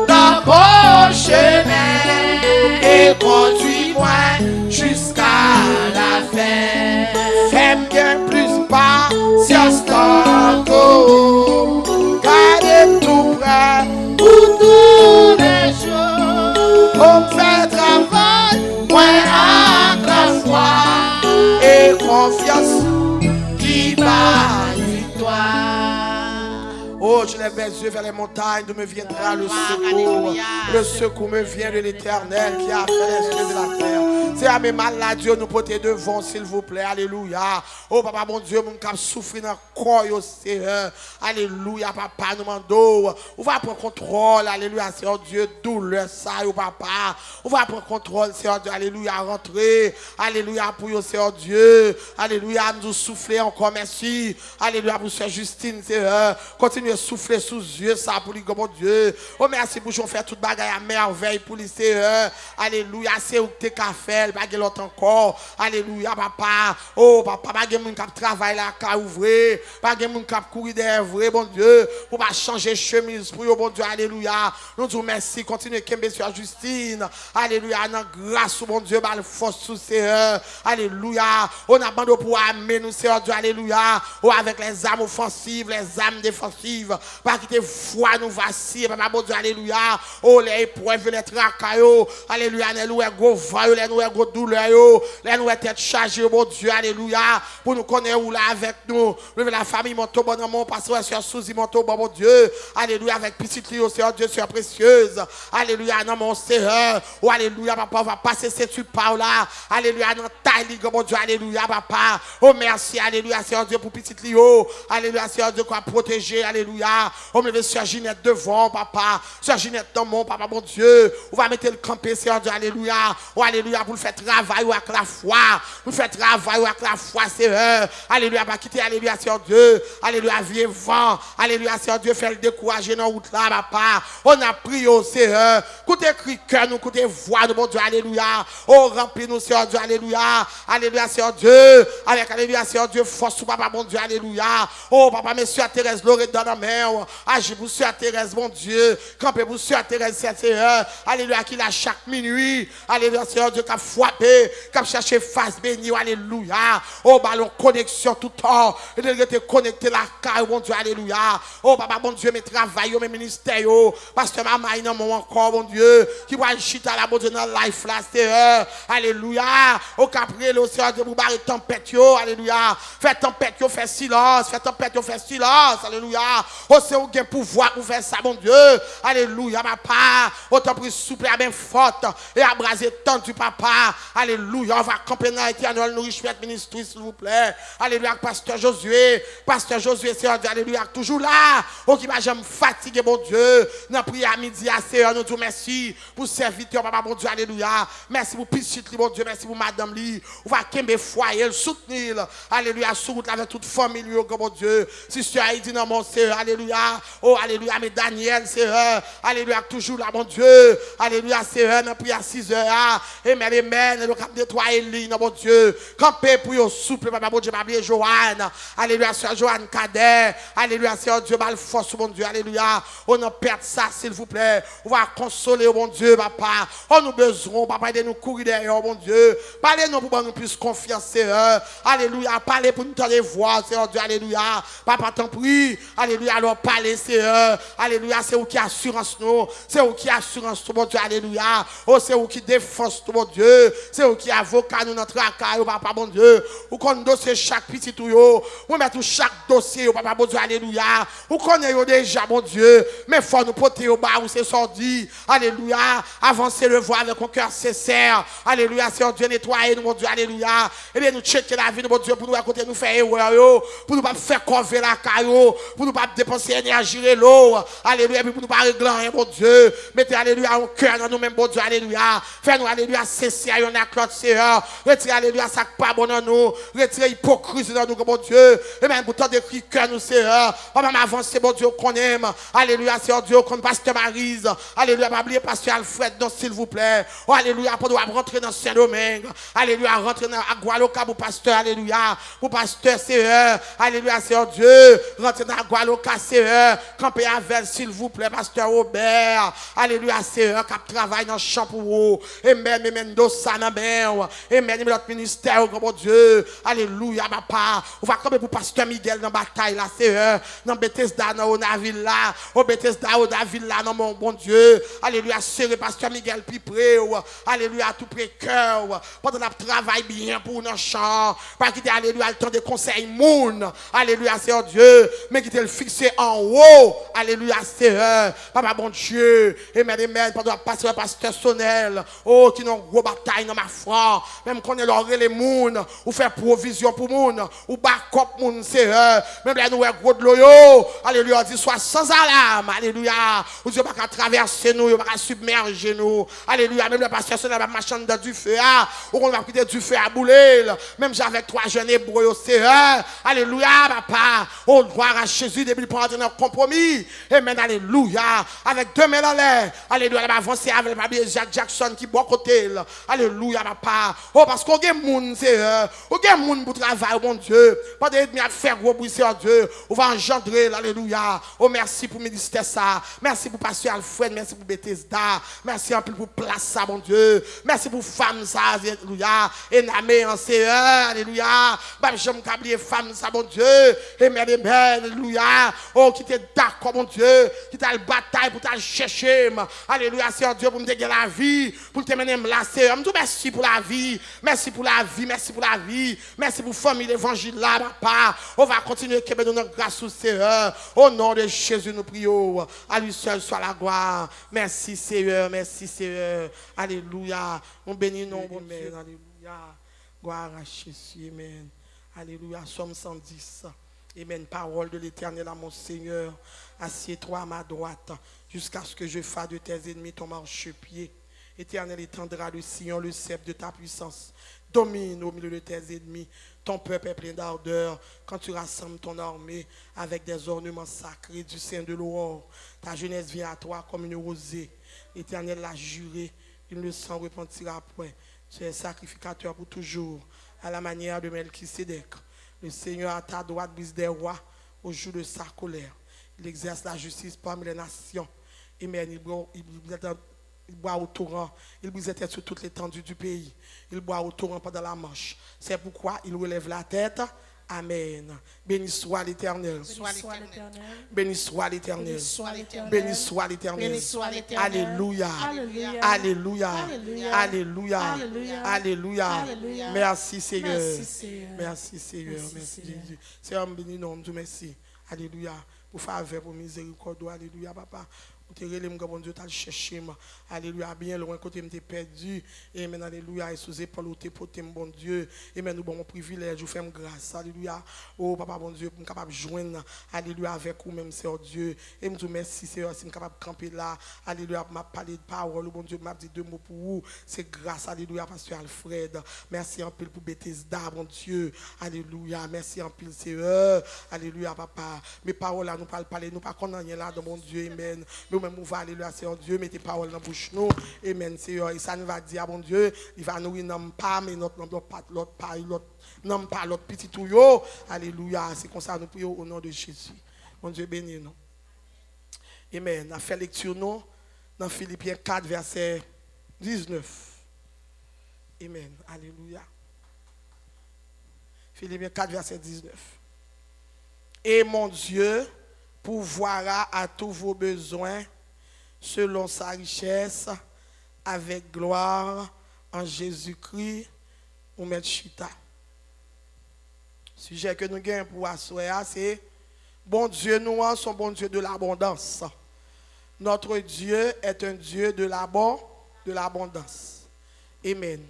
dans bon chemin et conduis-moi jusqu'à la fin. Fais-moi bien plus patience tantôt, garde tout près pour tous les jours. on fait travail Moi à la foi et confiance. qui bat victoire. Oh, je lève mes yeux vers les montagnes, d'où me viendra le secours. Le secours me vient de l'Éternel qui a fait les cieux de la terre. C'est à mes malades, Dieu, nous porter devant, s'il vous plaît. Alléluia. Oh, papa, mon Dieu, mon cap souffrir dans le corps, au Seigneur. Alléluia, papa, nous demandons. On va prendre contrôle, alléluia, Seigneur Dieu, douleur, ça, oh, papa. On va prendre contrôle, Seigneur Dieu, alléluia, rentrer. Alléluia, pour vous, Seigneur Dieu. Alléluia, nous souffler encore, merci. Alléluia, pour Sœur Justine, Seigneur. Continuez à souffler sous yeux, ça, pour lui, mon Dieu. Oh, merci pour nous faire toute bagaille à merveille pour lui, Seigneur. Alléluia, c'est où tu as fait, pas de l'autre encore. Alléluia, papa. Oh, papa, pas de monde qui travaille là, qui ouvrir. Pas de monde qui courir derrière, vrai, bon Dieu. Pour pas changer chemise pour vous, bon Dieu. Alléluia. Nous disons merci. Continuez, Kembe, Sœur Justine. Alléluia, dans grâce, bon Dieu, par le force sous Seigneur. Alléluia. On a bandé pour amener nous, Seigneur Dieu. Alléluia. Oh, avec les armes offensives, les armes défensives. Pas quitter foi, nous vaciller, papa, bon Dieu. Alléluia. Oh, les épreuves, les tracaillots. Alléluia. Les nous gros vaillants, les nous gros douleurs, les nous tête chargée, bon Dieu. Alléluia. Pour nous connaître où là avec nous. La famille, mon bon amour, pasteur, Sœur Souzy, mon bon Dieu. Alléluia. Avec petite Léo, Seigneur Dieu, Sœur précieuse. Alléluia. Non, mon Seigneur. Oh, alléluia, papa, on va passer cette par là. Alléluia. Dans taille, mon Dieu. Alléluia, papa. Oh, merci. Alléluia, Seigneur Dieu, pour petite Léo. Alléluia, Seigneur Dieu, qu'on a protégé. Alléluia. On me met Sœur Ginette devant, papa. Sœur Ginette dans mon papa, mon Dieu. On va mettre le campé, Seigneur Dieu. Alléluia. Oh, alléluia, pour le faire travail avec la foi. Pour le faire travail avec la foi, Seigneur. Alléluia, pas quitter, alléluia, Seigneur Dieu. Alléluia, vieux vent. Alléluia, Seigneur Dieu, fait le décourager dans la route là, papa. On a prié au Seigneur. Écoutez cri cœur, nous écoutez voix de mon Dieu, alléluia. Oh, remplis-nous, Seigneur Dieu, alléluia. Alléluia, Seigneur Dieu. Avec, alléluia, Seigneur Dieu, force ou papa, mon Dieu, alléluia. Oh, papa, monsieur Thérèse, Lorette dans la main. Agis pour Sœur Thérèse, mon Dieu. Campez pour Sœur Thérèse, Seigneur. Alléluia, qu'il a chaque minuit. Alléluia, Seigneur Dieu, qui a frappé, qui a cherché face bénie, alléluia. Oh, ballon connexion tout le temps. Et de te connecter la caille, mon Dieu, alléluia. Oh, papa, mon Dieu, mes travails, mes ministères, pasteur maman, il y a encore, mon Dieu, qui va chiter à la bonne dans la life là, Seigneur. Alléluia. Au capri, le Seigneur Dieu, vous barrez tempête, alléluia. Faites tempête, faites silence. Faites tempête, faites silence, alléluia. Oh, c'est où gain pouvoir pour faire ça, mon Dieu. Alléluia, papa. Autant pris souple à bien forte et abraser tant du papa. Alléluia. On va camper dans l'éternel, nous riches ministre, s'il vous plaît. Alléluia, pasteur Josué. Pasteur Josué, Seigneur Dieu, alléluia. Toujours là. Oh, qui m'a jamais fatigué, mon Dieu. Nous prions à midi, à Seigneur. Nous disons merci pour serviteur, papa, mon Dieu, alléluia. Merci pour Piscite, mon Dieu. Merci pour madame Li. On va kembe foyer, soutenir. Alléluia, sous route avec toute famille, mon Dieu. Sister Heidi, dans mon Seigneur, alléluia. Oh, alléluia, mais Daniel, Seigneur. Alléluia, toujours là, mon Dieu. Alléluia, Seigneur, nous prions à 6 heures. Amen, amen. Nous cap nettoyer l'île, mon Dieu. Campez pour yon souple, papa, mon Dieu, ma bien Joanne. Alléluia, Sœur Joanne Cadet. Alléluia, Seigneur Dieu, mal force, mon Dieu. Alléluia. On en perd ça, s'il vous plaît. On va consoler, mon Dieu, papa. On nous besoin, papa, de nous courir derrière, mon Dieu. Parlez-nous pour que nous puissions confiance, Seigneur. Alléluia. Parlez pour nous les voir, Seigneur Dieu. Alléluia. Papa, t'en prie. Alléluia. Alors, parlez, Seigneur. Alléluia. C'est où qui assurance nous. C'est où qui assurance tout, mon Dieu. Alléluia. Oh, c'est où qui défense tout, mon Dieu. C'est où qui avocat nous notre accueil, papa, mon Dieu. Ou qu'on dossier chaque petit tout, yo. Ou mettre chaque dossier, papa, mon Dieu. Alléluia. Ou qu'on est déjà, mon Dieu. Mais faut nous porter au bas où c'est sorti. Alléluia. Avancer le voie avec un cœur sincère. Alléluia. Seigneur Dieu, nettoyer nous, mon Dieu. Alléluia. Et bien, nous checker la vie, mon Dieu, pour nous écouter, nous faire erreur, yo. Pour nous pas faire conver la caillou. Pour nous pas dépenser énergie et l'eau. Alléluia. Et puis pour nous pas régler rien, mon Dieu. Mettez, alléluia, un cœur dans nous-mêmes, mon Dieu. Alléluia. Fais-nous, alléluia, sincère, y en a Claude, Seigneur. Retirez, alléluia, ça pas bon dans nous. Retirez hypocrisie dans nous, mon Dieu. Et même pour tant de cris cœur, nous, Seigneur. On va m'avancer, mon Dieu, qu'on aime. Alléluia, Seigneur Dieu, qu'on pasteur Maryse. Alléluia, pas oublier pasteur Alfred, donc, s'il vous plaît. Oh, alléluia, pour nous rentrer dans Saint-Domingue. Alléluia, rentrer dans Agualoca pour pasteur, alléluia. Pour pasteur, Seigneur. Alléluia, Seigneur Dieu. Rentrer dans Agualoca, Seigneur. Seigneur, campez avec, s'il vous plaît, pasteur Robert. Alléluia, Seigneur, qui travaille dans le champ pour vous. Amen, amen, dosa na ben. Amen, notre ministère, grand Dieu. Alléluia, papa. On va camper pour pasteur Miguel dans la bataille, là, Seigneur. Dans Bethesda, dans Onaville, là. Au Bethesda, Onaville, là, dans mon bon Dieu. Alléluia, Seigneur, pasteur Miguel, puis près. Alléluia, tout près cœur. Pendant qu'on travaille bien pour nos champs. Pas quitter, alléluia, le temps de conseil moun. Alléluia, Seigneur Dieu. Mais quitter le fixer en haut. Alléluia, Seigneur. Papa, bon Dieu. Amen, amen. Pendant que pasteur, pasteur Sonnel. Oh, qui n'ont gros bataille dans ma foi. Même qu'on est l'oré les moun. Ou faire provision pour moun. Ou backup moun, Seigneur. Même là, nous, gros de l'eau. Alléluia, dit soit sans alarme. Alléluia. Ou Dieu, pas qu'à traverser nous. Pas qu'à submerger nous. Alléluia. Même le pasteur Sonnel va marcher dans du feu. Ou on va quitter du feu à bouler. Même j'avais 3 jeunes hébreux, Seigneur. Alléluia, papa. Oh, gloire à Jésus, depuis pour entrer dans le compromis. Amen, alléluia. Avec 2 mains dans l'air. Alléluia, elle va avancer avec le papier Jacques Jackson qui boit côté. Alléluia, papa. Oh, parce qu'on a des gens, Seigneur. On a des gens pour travailler, mon Dieu. Pas de faire gros bruit, Seigneur Dieu. On va engendrer, alléluia. Oh, merci pour ministère ça. Merci pour pasteur Alfred. Merci pour Bethesda. Merci un peu pour place ça, mon Dieu. Merci pour femme ça, alléluia. Et namé en Seigneur, alléluia. Bah, j'aime câbler femme ça, mon Dieu. Amen, amen, alléluia. Oh, qui t'es d'accord, mon Dieu. Qui t'a le bataille pour t'a chercher. Alléluia, Seigneur Dieu, pour me dégager la vie. Pour te mener là, Seigneur. Merci pour la vie. Merci pour la vie. Merci pour la vie. Merci pour la famille l'évangile là, papa. On va continuer à donner notre grâce au Seigneur. Au nom de Jésus, nous prions. À lui seul soit la gloire. Merci, Seigneur. Merci, Seigneur. Alléluia. On bénit nos bon Dieu. Alléluia. Gloire à Jésus. Amen. Alléluia. Somme 110. Amen. Parole de l'Éternel à mon Seigneur. Assieds-toi à ma droite jusqu'à ce que je fasse de tes ennemis ton marchepied. Éternel étendra le sillon, le sceptre de ta puissance. Domine au milieu de tes ennemis. Ton peuple est plein d'ardeur quand tu rassembles ton armée avec des ornements sacrés du sein de l'aurore. Ta jeunesse vient à toi comme une rosée. L'Éternel l'a juré, il ne s'en repentira point. Tu es sacrificateur pour toujours, à la manière de Melchisédek. Le Seigneur à ta droite brise des rois au jour de sa colère. Il exerce la justice parmi les nations. Amen. Il boit au torrent. Il brise tête sur toute l'étendue du pays. Il boit au torrent pendant la marche. C'est pourquoi il relève la tête. Amen. Béni soit l'Éternel. Béni soit l'Éternel. Béni soit l'Éternel. Alléluia. Alléluia. Alléluia. Alléluia. Merci Seigneur. Merci Seigneur. Merci Jésus. Seigneur, béni nom Dieu, merci. Alléluia. Pour faveur, pour miséricorde. Alléluia, papa. Bon Dieu, t'as cherché, alléluia, bien loin côté m'était perdu, et maintenant alléluia, et sous épaule ou t'es poté, bon Dieu, et maintenant nous bon privilège, je fais grâce, alléluia, oh papa bon Dieu, pour me capable joindre, alléluia, avec vous même Seigneur Dieu, et me dis merci Seigneur, si me capable camper là, alléluia, m'a parlé de parole, bon Dieu, m'a dit 2 mots pour vous, c'est grâce, alléluia, pasteur Alfred, merci en pile pour Bethesda, bon Dieu, alléluia, merci en pile Seigneur, alléluia papa, mes paroles là, nous pas parler, nous pas qu'on rien là, dans mon Dieu, amen. Nous-mêmes, nous va alléluia, Seigneur Dieu, mettez parole dans la bouche nous. Amen, Seigneur. Et ça nous va dire, bon Dieu, il va nous non pas, mais l'autre petit touyo. Alléluia. C'est comme ça nous prions au nom de Jésus. Bon Dieu, bénis nous. Amen. On a fait lecture nous dans Philippiens 4, verset 19. Amen. Alléluia. Philippiens 4, verset 19. Et mon Dieu pourvoira à tous vos besoins selon sa richesse avec gloire en Jésus-Christ ou mettre chita. Sujet que nous gagnons pour assurer, c'est bon Dieu, nous sommes bon Dieu de l'abondance. Notre Dieu est un Dieu de l'abondance. Amen.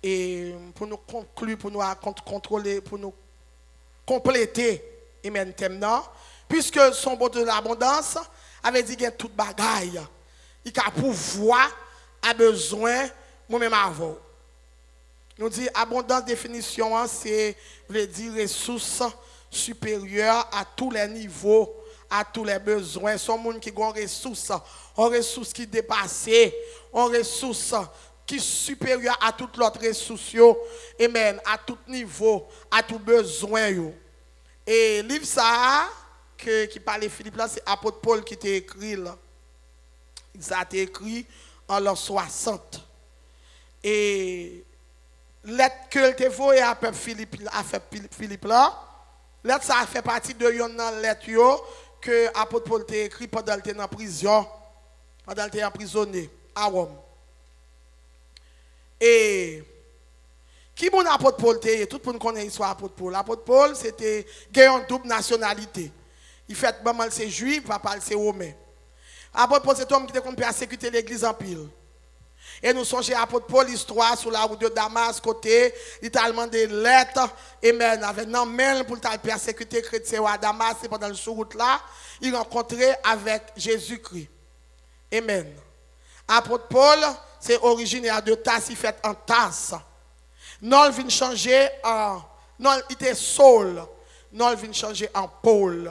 Et pour nous conclure, pour nous contrôler, pour nous compléter, amen, thème, puisque son bon Dieu de l'abondance avait dit qu'il y a toute bagaille. Il a pouvoir, a besoin, moi-même avant. Nous dit abondance définition, c'est veut dire ressources supérieures à tous les niveaux, à tous les besoins. Son monde qui a une ressource qui dépasse, une ressource qui est supérieure à toutes les autres ressources, amen, à tout niveau, à tout besoin. Et livre ça, qui parlait Philippe là, c'est apôtre Paul qui t'a écrit là. Ça a été écrit en l'an 60. Et lettre que te voyé à peuple Philippe là, lettre ça fait partie de une lettre que apôtre Paul t'a écrit pendant qu'il était en prison, pendant qu'il était emprisonné à Rome. Et qui mon apôtre Paul était, tout le monde connaît l'histoire apôtre Paul. L'apôtre Paul, c'était une double nationalité. Il fait pas mal c'est juif, papa c'est romain. Apôtre Paul, c'est un homme qui était persécuté l'église en pile. Et nous songeons à apôtre Paul, l'histoire sur la route de Damas, côté, littéralement des lettres, amen, avec non mail pour persécuter les chrétiens à Damas, et pendant le route là, il rencontrait avec Jésus-Christ. Amen. Apôtre Paul, c'est originaire de Tasse, il fait en Tasse. Non, il vient changer en. Non, il était Saul. Non, il vient changer en Paul.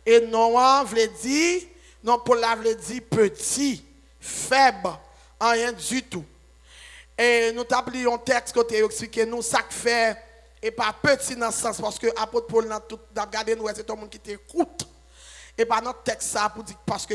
Et non, veut dire, non, Paul veut dire petit, faible, rien du tout. Et nous t'appelons un texte qui explique nous ça fait, et pas petit dans ce sens, parce que l'apôtre Paul, dans regardé nous, c'est un monde qui t'écoute. Et pas notre texte ça pour dire parce que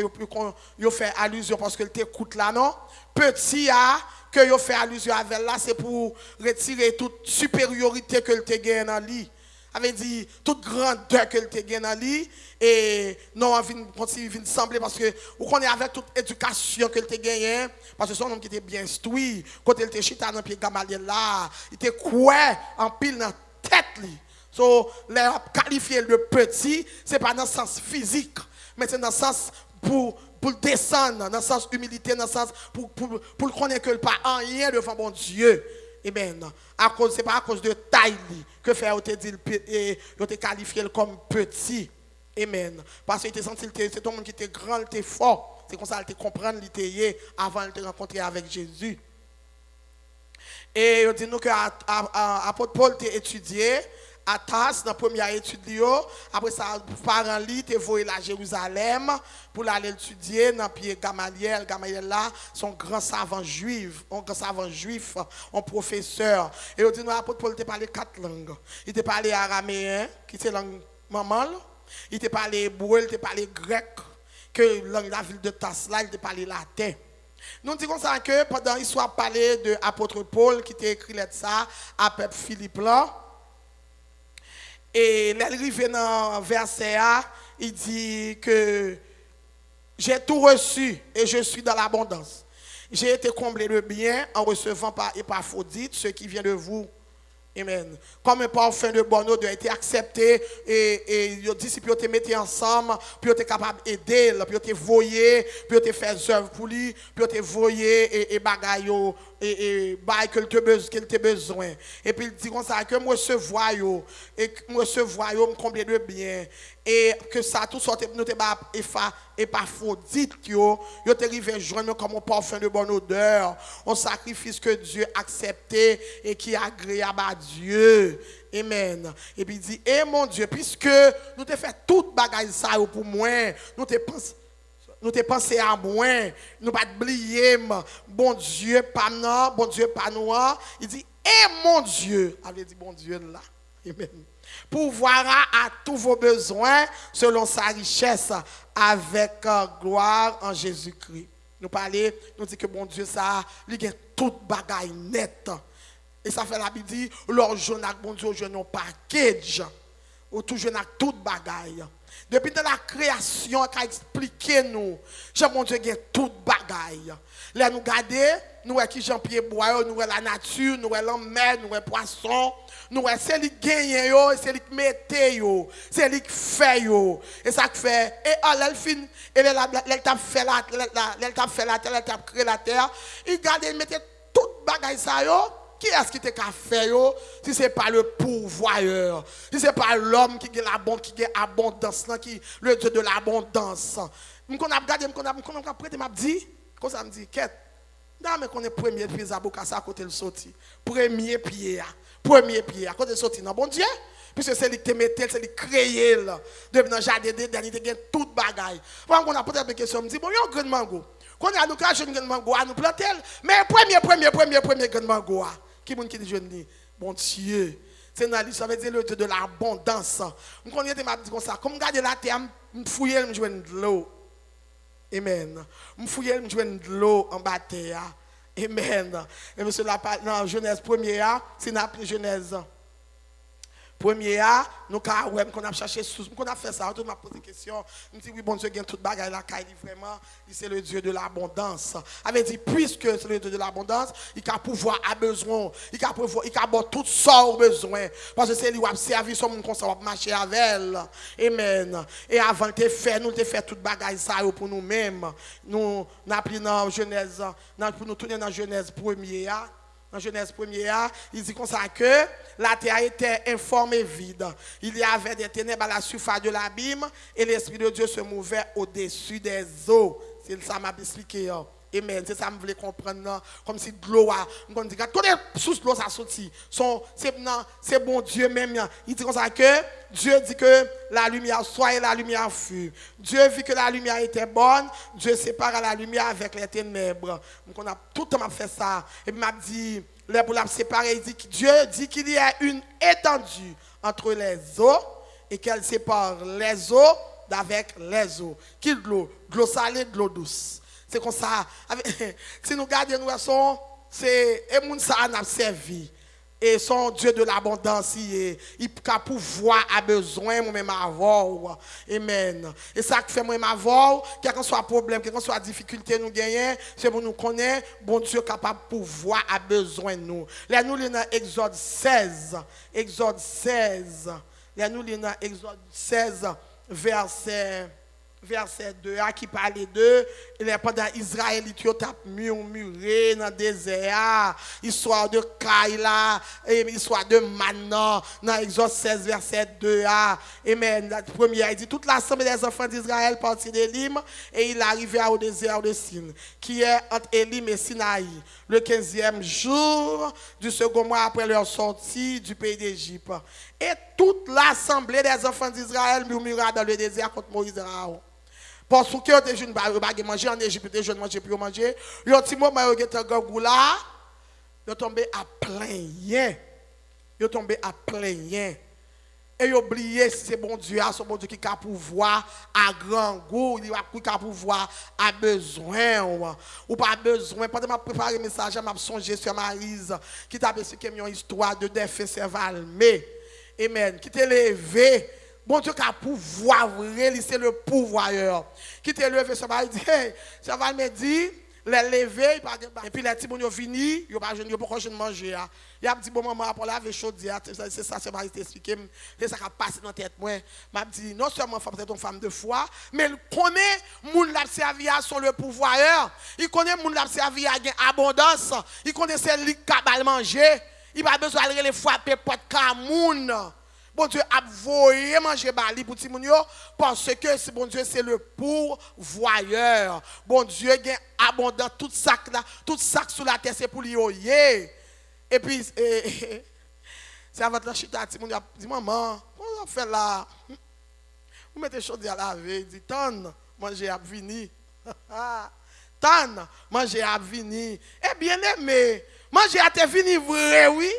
yo fait allusion parce que t'écoute là non petit a que yo fait allusion avec là c'est pour retirer toute supériorité que te gagne dans lui avait dit toute grandeur que te gagne dans lui et non on vient continuer vient sembler parce que on connaît avec toute éducation que te gagne parce que son homme qui était bien instruit quand il était chita dans pied Gamaliel là il était quoi en pile dans tête lui. So, les qualifier le petit, ce n'est pas dans le sens physique, mais c'est dans le sens pour descendre, dans le sens humilité, dans le sens pour connaître que le pas en rien devant mon Dieu. Amen. Ce n'est pas à cause de taille que fait te dit et te qualifié comme petit. Amen. Parce que tu senti c'est un monde qui était grand, il était fort. C'est comme ça qu'il comprendre l'ité avant de te rencontrer avec Jésus. Et on dit nous que apôtre Paul t'a étudié à Tasse dans la première étude, après ça, parents li te voyé à Jérusalem pour aller étudier dans pied Gamaliel. Gamaliel là, son grand savant juif, un professeur. Et on dit nous apôtre Paul te parlé 4 langues. Il te parlé araméen, qui c'est langue maman. Il te parlé hébreu, il te parlé grec, que la ville de Tasse là, il te parlé latin. Nous disons ça que pendant l'histoire parlé de l'apôtre Paul qui t'a écrit ça à peuple Philippe là. Et l'arrivée dans verset A, il dit que j'ai tout reçu et je suis dans l'abondance. J'ai été comblé de bien en recevant par Épaphrodite, ce qui vient de vous. Amen. Comme un parfum de bonne odeur a été accepté et les disciples te mettent ensemble, puis tu es capable d'aider, puis tu es voyé, puis tu faire œuvre pour lui, puis tu es voyé et bagaille et bail que tu as besoin. Et puis il dit comme ça que moi ce voyou et moi ce voyou me combien de bien et que ça tout sorte nous te ba Épaphrodite yo te arrivé joindre comme un parfum de bonne odeur, un sacrifice que Dieu accepté et qui est agréable à Dieu. Amen. Et puis il dit et mon Dieu puisque nous te fait toute bagaille ça pour moi, nous te pensé à moi, nous pas oublier bon Dieu pas non, bon Dieu pas nous. Il dit et mon Dieu, avait dit bon Dieu là. Amen. Pourvoira à tous vos besoins selon sa richesse avec gloire en Jésus-Christ. Nous parler, nous dit que bon Dieu ça, il a toute bagaille nette. Et ça fait la Bible dit, leur jeune avec bon Dieu, je n'ai pas package. Ou tout jeune avec toute bagaille. Depuis de la création, qu'a expliqué nous, mon Dieu a toute bagaille. Là nous garder, nous qui Jean-Pierre bois, nous la nature, nous la mer, nous les poissons, nous c'est lui gagner yo, c'est lui mettre yo, c'est lui fait yo. Et ça fait et elle fin et elle t'a fait la terre, elle t'a créé la terre, il garde il mettait toute bagaille ça yo. Qui est-ce qui t'a fait yo si c'est pas le pourvoyeur, si c'est pas l'homme qui a l'abondance, qui le Dieu de l'abondance. M'kon a regardé, m'kon a prêté m'a dit, comme ça me dit quête. Non mais qu'on est premier pied à Bokassa à côté le sorti. Premier pied à côté le sorti non bon Dieu. Puisque c'est lui qui te mettait, c'est lui qui créé là. Depuis dans jardin dernier il y a toute bagaille. Quand on a peut-être des questions, me dit bon, il y a un grand mango. Quand on a nous cacher un grand mango à nous planter, mais premier grand mango. Qui moun qui dit jeune bon Dieu, C'est dans l'histoire, ça veut dire le Dieu de l'abondance. Je connais m'a dit comme ça, comme regarder la terre, je fouille, je joue de l'eau. Amen. Je fouille, je joue de l'eau en bas de terre. Amen. Et monsieur dans Genèse 1er, c'est dans Genèse 1er, nous qu'on a cherché sous, qu'on a fait ça, tout m'a posé des questions. Je me dis oui, bon Dieu, gagne toute bagaille la caille vraiment, c'est le Dieu de l'abondance. Avait dit puisque c'est le Dieu de l'abondance, il a pouvoir à besoin, il a pouvoir, il a toutes sortes de besoins parce que c'est lui qui a servi son monde comme ça, marcher avec elle. Amen. Et avant de faire, nous te fait toute bagaille ça pour nous-mêmes. Nous n'a pris dans Genèse, pour nous tourner dans Genèse 1er. Dans Genèse 1er, il dit comme ça que la terre était informe et vide. Il y avait des ténèbres à la surface de l'abîme et l'Esprit de Dieu se mouvait au-dessus des eaux. C'est ça m'a expliqué. Amen. C'est ça que je voulais comprendre. Comme si de l'eau, on dit que toutes les sources de l'eau, ça sorti. C'est bon Dieu même. Il dit comme ça que Dieu dit que la lumière soit et la lumière fut. Dieu vit que la lumière était bonne. Dieu sépara la lumière avec les ténèbres. Donc on a tout le temps fait ça. Et puis m'a dit, pour la séparer, il dit que Dieu dit qu'il y a une étendue entre les eaux et qu'elle sépare les eaux d'avec les eaux. Qui de l'eau? De l'eau salée, de l'eau douce. C'est comme ça. Si nous regardons, nous c'est et moun ça n'a servi. Et son Dieu de l'abondance, il a pouvoir à besoin, moi-même avoir. Amen. Et ça qui fait moi-même avoir, quel que soit problème, quel que soit difficulté nous gagnons, c'est pour nous connaître, bon Dieu capable de pouvoir à besoin de nous. Là, nous lisons Exode 16. Exode 16. Là, nous lisons Exode 16, verset 2 qui parlait de pendant Israël a murmuré dans le désert, histoire de Kaila, histoire de Manan, dans Exode 16 verset 2 amen. La première il dit toute l'assemblée des enfants d'Israël partit d'Élim et il arriva au désert de Sin qui est entre Élim et Sinaï le 15e jour du second mois après leur sortie du pays d'Égypte. Et toute l'assemblée des enfants d'Israël murmura dans le désert contre Moïse et Aaron. Parce que tu jeune pas manger en Égypte, tu jeune manger pour manger. Yo ti moment yo gete gangula, yo tombé à plein rien. Yo tombé à plein rien. Et yo oublié si c'est bon Dieu, son bon Dieu qui a pouvoir à grand goût, il a pouvoir à besoin ou pas besoin. Pendant que je prépare le message, je songé sur Maryse qui t'a expliqué une histoire de défait Valmé. Amen. Qui t'est levé. Bon Dieu qui a pouvoir, c'est le pouvoireur. Qui t'est levé, ça va dire, ça va me dire, les lever, et puis les petits bons fini, ils ne peuvent pas manger. Il a dit, bon maman, pour laver chaud, c'est ça, ça va t'expliquer, c'est ça qui a passé dans la tête. Moi, m'a dit, non seulement peut-être une femme de foi, mais il connaît, moun l'a servi à son le pouvoireur. Il connaît, moun l'a servi à abondance. Il connaît celle qui a manger. Il n'a pas besoin de les frapper pour camoun. Bon Dieu a voyé manger bali pour Timounio parce que c'est bon Dieu c'est le pourvoyeur. Bon Dieu a abondant tout sac sur la terre c'est pour lui. Et puis c'est avant la chita Timounio dit maman, comment on fait là? Vous mettez chose à laver, dit tonne manger à venir. Tonne manger à venir. Eh bien aimé, manger à te venir vrai oui.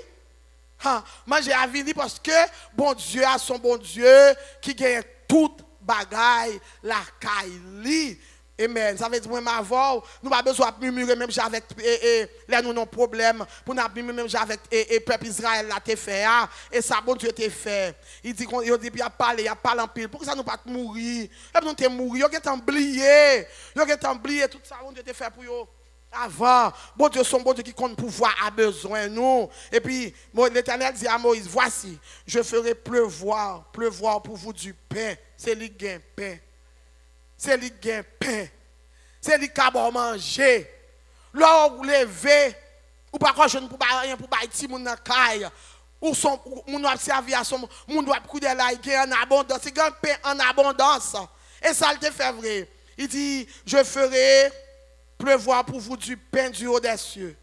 Manger à venir parce que bon Dieu a son bon Dieu qui gagne toute bagaille la caille. Amen. Ça veut dire moi m'avoir, nous pas besoin de murmurer même avec là nous non problème pour nous murmurer même avec peuple Israël là te fait et ça bon Dieu te fait. Il dit qu'on il a parlé en pile. Pourquoi ça nous pas mourir? Et nous te mourir, yo get oublié. Yo get oublié tout ça bon Dieu te fait pour yo. Avant, bon Dieu, son bon Dieu qui compte pouvoir a besoin nous. Et puis, l'Éternel dit à Moïse, voici, je ferai pleuvoir pour vous du pain. C'est lui qui gagne pain. C'est lui qui gagne pain. C'est lui qui a manger. Là, vous levez, ou pas quand je ne peux pas rien pour bâtir mon caille. Ou son, mon doit servir à son, mon doit couder là, il gagne en abondance. Il gagne pain en abondance. Et ça, il te fait vrai. Il dit, je ferai pleuvoir pour vous du pain du haut des cieux.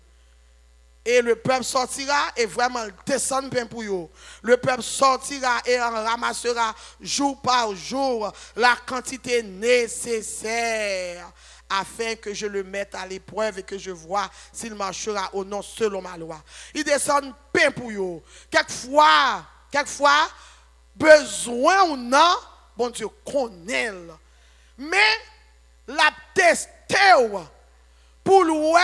Et le peuple sortira et vraiment descend pain pour vous. Le peuple sortira et en ramassera jour par jour la quantité nécessaire afin que je le mette à l'épreuve et que je vois s'il marchera ou non selon ma loi. Il descend pain pour eux. Quelquefois, besoin ou non, bon Dieu connaît. Mais la tester pour louer,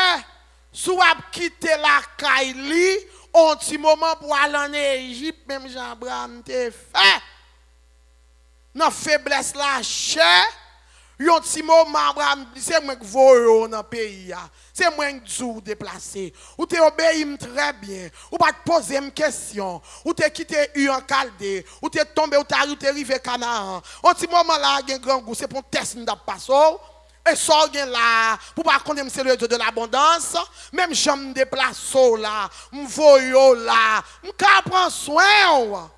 soit quitter la Kaili, un petit moment pour aller en Égypte, même Jean-Bram te fait. Dans faiblesse la chair, un petit moment, c'est moi qui voye dans le pays. C'est moi qui vous déplacé. Ou te obéi très bien. Ou pas te poser une question. Ou te quitté en Caldé. Ou te tombé ou te arrivé Canaan. Un petit moment là, il y a un grand goût. C'est pour tester de passer. Et ça, là, pour pas connaître c'est le Dieu de l'abondance. Même si je me déplace là, je voye là, je prends soin.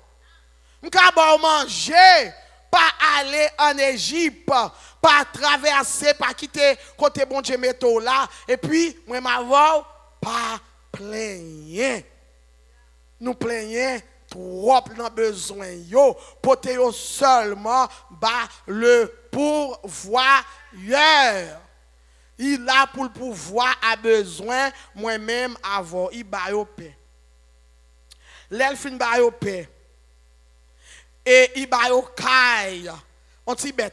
Je vais manger. Pas aller en Égypte, pas traverser, pas quitter côté bon Dieu métaux là, et puis, moi m'avons pas plaigner. Nous plaignons trop dans besoin yo, porter yo seulement bas le pourvoyeur. Il a pour le pouvoir a besoin, moi-même avant, il ba yo paix. L'elfine ba yo paix. Et il va au caille, on Tibet.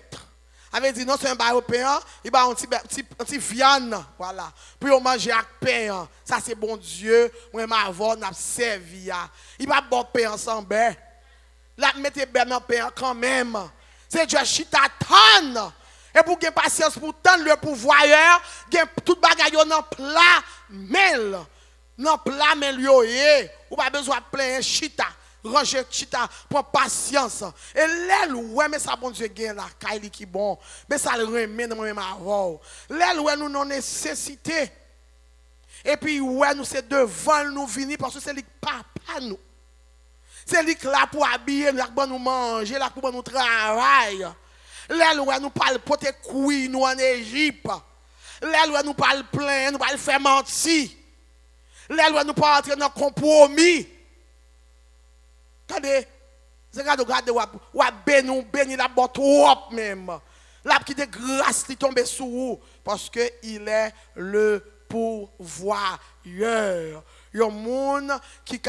Avait dit non c'est un bail européen, il va un petit viande, voilà. Puis on mange avec pain, ça c'est bon Dieu, moi m'avons n'a servi. Il va bon pain ensemble. Là mettez ben dans pain quand même. C'est Dieu chita tonne. Et pour gagner patience pour tendre le pouvoireur, gagne toute bagaille dans plat mel. Dans plat mel yo ou pas besoin plein chita. Ranger chita pour patience. Et l'aile ouais mais ça bon Dieu gagne la caille qui bon. Mais ça le remet dans même avant. L'aile ouais nous non nécessité. Et puis ouais nous c'est devant nous venir parce que c'est lui papa nous. C'est lui là pour habiller nous pour nous manger là pour nous travailler. L'aile ouais nous parle pour te couilles nous en Égypte. L'aile ouais nous parle plein, nous parle faire mentir. L'aile ouais nous parle entrer dans compromis. Regardez, regardez, ou béni la botte même. Là qui de grâce qui tombe sur vous parce que il est le pourvoyeur. Il y a un monde qui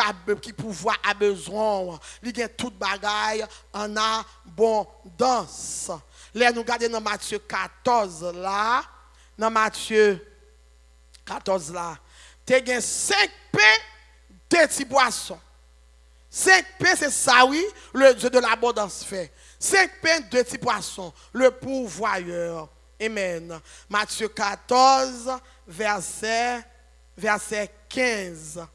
pouvoir a besoin, il a toute bagaille en abondance. Là nous regardons dans Matthieu 14 là, dans Matthieu 14 là, tu as 5 pains, 2 petits poissons. 5 pains, c'est ça, oui, le Dieu de l'abondance fait. 5 pains, 2 petits poissons, le pourvoyeur. Amen. Matthieu 14, verset 15.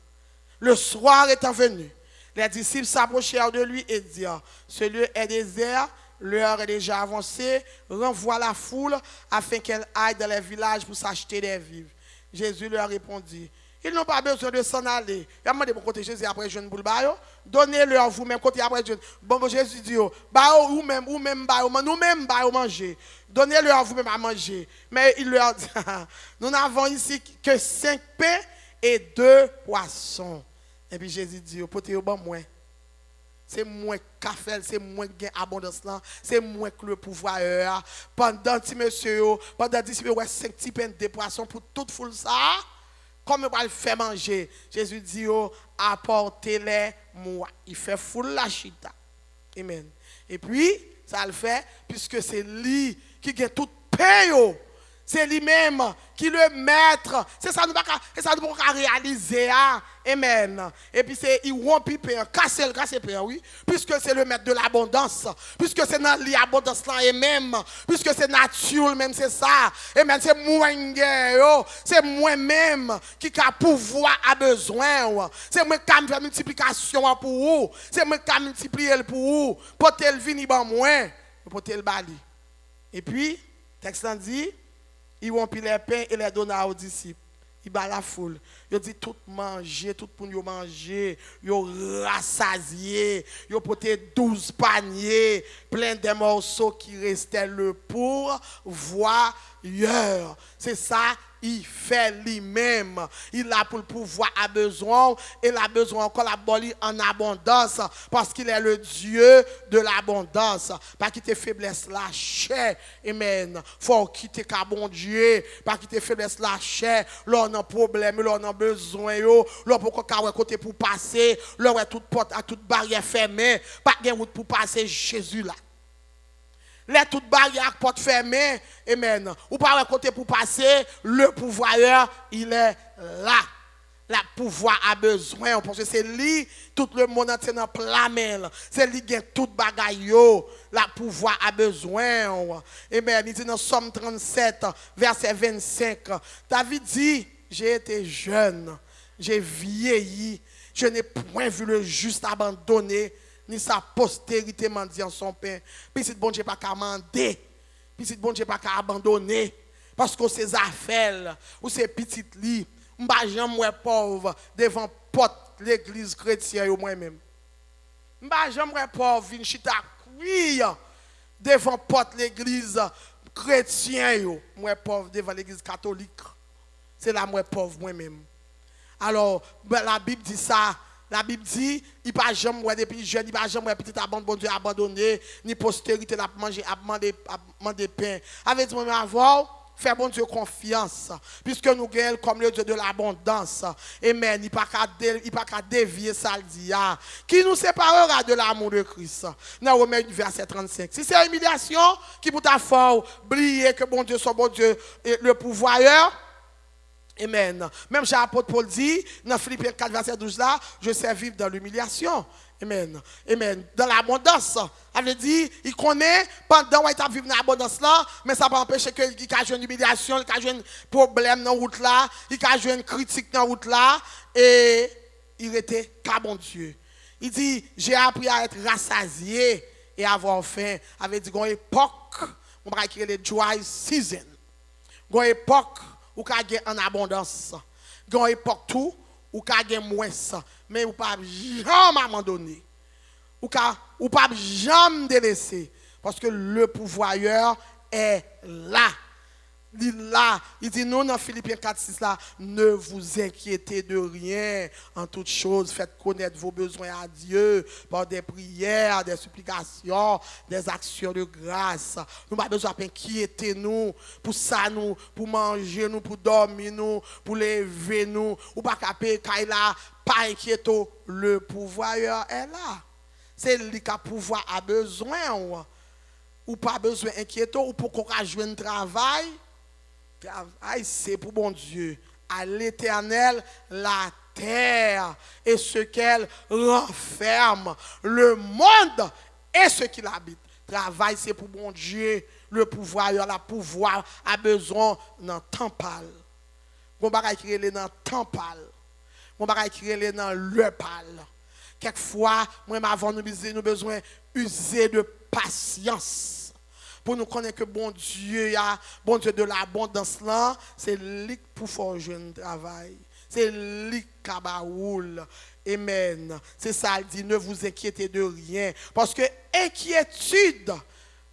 Le soir étant venu, les disciples s'approchèrent de lui et dirent, ce lieu est désert, l'heure est déjà avancée, renvoie la foule afin qu'elle aille dans les villages pour s'acheter des vivres. Jésus leur répondit, ils n'ont pas besoin de s'en aller. Il a demandé pour côté Jésus après jeune boule bayo. Donnez-leur vous-même côté après jeune. Bon Jésus dit bayo ou même bayo nous-mêmes bayo manger. Donnez-leur vous-même à manger. Mais il leur dit nous n'avons ici que 5 pains et 2 poissons. Et puis Jésus dit portez au bon moins. C'est moins café, c'est moins gain abondance là, c'est moins que le pouvoir. Pendant 10 monsieur, pendant 10 ouais 5 petits pains de poissons pour toute foule ça. Comme on va le faire manger, Jésus dit, apportez-les moi. Il fait foule la chita. Amen. Et puis, ça le fait, puisque c'est lui qui a tout paye. C'est lui-même qui le maître. C'est ça nous pas réaliser. Amen. Et puis c'est il rompt pain, casser le pain, oui. Puisque c'est le maître de l'abondance. Puisque c'est dans l'abondance là et même. Puisque c'est nature même c'est ça. Amen. C'est moi c'est moi-même qui a pouvoir à besoin. C'est moi qui faire multiplication pour vous. C'est moi qui multiplier pour vous. Porter le vini ban moi, porter le bali. Et puis texte dit ils vont piler les pains et les donner aux disciples. Ils bat la foule. Ils dit tout manger, tout pour nous manger. Ils rassasié. Ils porté 12 paniers plein de morceaux qui restaient le pourvoyeur. C'est ça il fait lui-même. Il a pour le pouvoir à besoin et il a besoin encore la bolie en abondance parce qu'il est le Dieu de l'abondance. Pas quitter faiblesse la chair. Amen. Faut quitter qu'à bon Dieu. Pas quitter faiblesse la chair. Là on a problème, là on a besoin yo. Là pourquoi qu'à côté pour passer, là ouais toute porte à toute barrière fermée, pas de route pour passer Jésus là. Les toutes barrières porte fermée, amen. Ou pas à côté pour passer, le pouvoir il est là. Le pouvoir a besoin parce que c'est lui tout le monde entier dans plamel. C'est lui qui a tout bagaille yo. Le pouvoir a besoin. Amen. Il dit dans Somme 37 verset 25, David dit, j'ai été jeune, j'ai vieilli, je n'ai point vu le juste abandonné ni sa postérité mendiant son pain. Puis si bon Dieu pas qu'à mander, puis si bon Dieu pas qu'à abandonner, parce que ses affaires, ou ses petites lits, m'ba jamais moi pauvre devant porte l'église chrétienne moi-même. M'ba jamais moi pauvre vinn chita cuire devant porte l'église chrétienne moi pauvre devant l'église catholique. C'est là moi pauvre moi-même. Alors la Bible dit ça. La Bible dit, il pas jamais depuis jeune, il pas jamais petit bon Dieu abandonné, ni postérité l'a manger à demander pain. Avec dit moi avant, faire bon Dieu confiance, puisque nous gagnons comme le Dieu de l'abondance. Amen. Il pas qu'à dévier ça le dit. Qui nous séparera de l'amour de Christ? Dans Romains verset 35. Si c'est humiliation qui pour ta fort, oublier que bon Dieu son bon Dieu le pouvoir. Amen. Même Jean-Apôtre Paul dit, dans Philippiens 4, verset 12 là, je sais vivre dans l'humiliation. Amen. Amen. Dans l'abondance. Ça veut dire, il connaît pendant qu'il vivre dans l'abondance là, mais ça ne peut pas empêcher qu'il y ait une humiliation, qu'il y ait un problème dans la route là, qu'il y ait une critique dans la route là, et il était qu'à bon Dieu. Il dit, j'ai appris à être rassasié et avoir faim. Ça veut dire, une époque, on va écrire les dry season. Une époque, ou ka gen en abondance. Gon époque tout ou ka gen moins mais ou pas jamais abandonner. Ou pas jamais délaisser parce que le pouvoir est là. Il dit nous dans Philippiens 4:6 là, ne vous inquiétez de rien, en toute chose faites connaître vos besoins à Dieu par des prières, des supplications, des actions de grâce. Nous pas besoin d'inquiéter nous pour ça nous, pour manger nous, pour dormir nous, pour lever nous, ou pas caper là, pas inquiéter, le pouvoir est là. C'est lui qui a pouvoir a besoin ou pas besoin inquiéter ou pour qu'on joue un travail. Travail, c'est pour bon Dieu. À l'Éternel, la terre et ce qu'elle renferme, le monde et ce qu'il habite. Travail, c'est pour bon Dieu. Le pouvoir, la pouvoir a besoin d'un temple. On va écrire dans temple. On va écrire dans le pal. Quelquefois, moi, avant nous besoin user de patience. Pour nous connaître que bon Dieu de l'abondance là, c'est lui pour forger un travail. C'est lui qui baoul. Amen. C'est ça, il dit, ne vous inquiétez de rien. Parce que inquiétude,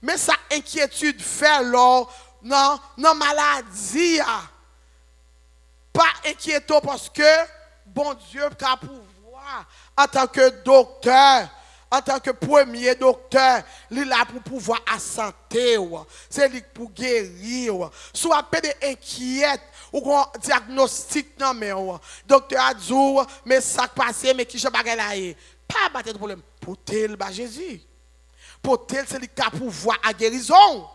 mais ça inquiétude fait lors non maladie. Pas inquiétant parce que bon Dieu a pouvoir en tant que docteur. En tant que premier docteur, il est là pour pouvoir assanter, c'est lui pour guérir. Soit peu inquiète ou un diagnostic non mais docteur a dit mais ça passé mais qui je bagay là pas battre de problème pour tel ba Jésus. Pour tel c'est lui qui a pouvoir à guérison.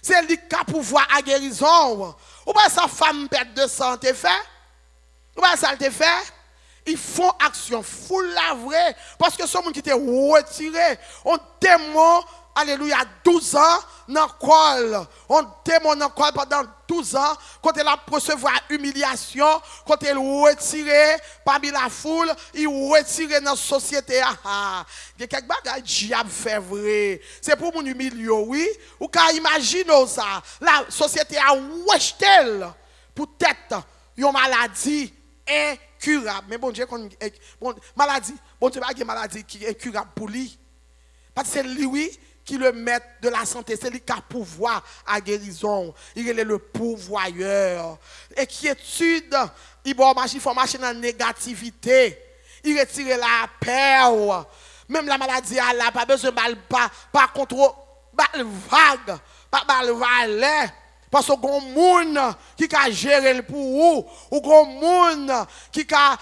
C'est lui qui a pouvoir à guérison. Ou pas sa femme perd de santé fait? Ou pas ça le fait? Ils font action, full la vraie, parce que ce monde qui était retiré, on démon, alléluia, 12 ans dans le col. On démon dans le col pendant 12 ans, quand il a recevoir humiliation, quand il retiré parmi la foule, il retiré dans la société. Il y a quelques bagages diable fait vrai. C'est pour mon humilier, oui. Ou quand imagine ça, la société a rejeté pour tête une maladie incurable. Mais bon Dieu, maladie, bon Dieu, pas une maladie qui est incurable pour lui. Parce que c'est lui qui le maître de la santé, c'est lui qui a pouvoir à guérison. Il est le pourvoyeur. Inquiétude, il faut marcher dans la négativité. Il retire la peur. Même la maladie, elle n'a pas besoin de pas contrôle, vague, pas valet. Parce que grand monde qui a géré pour vous, ou grand monde qui a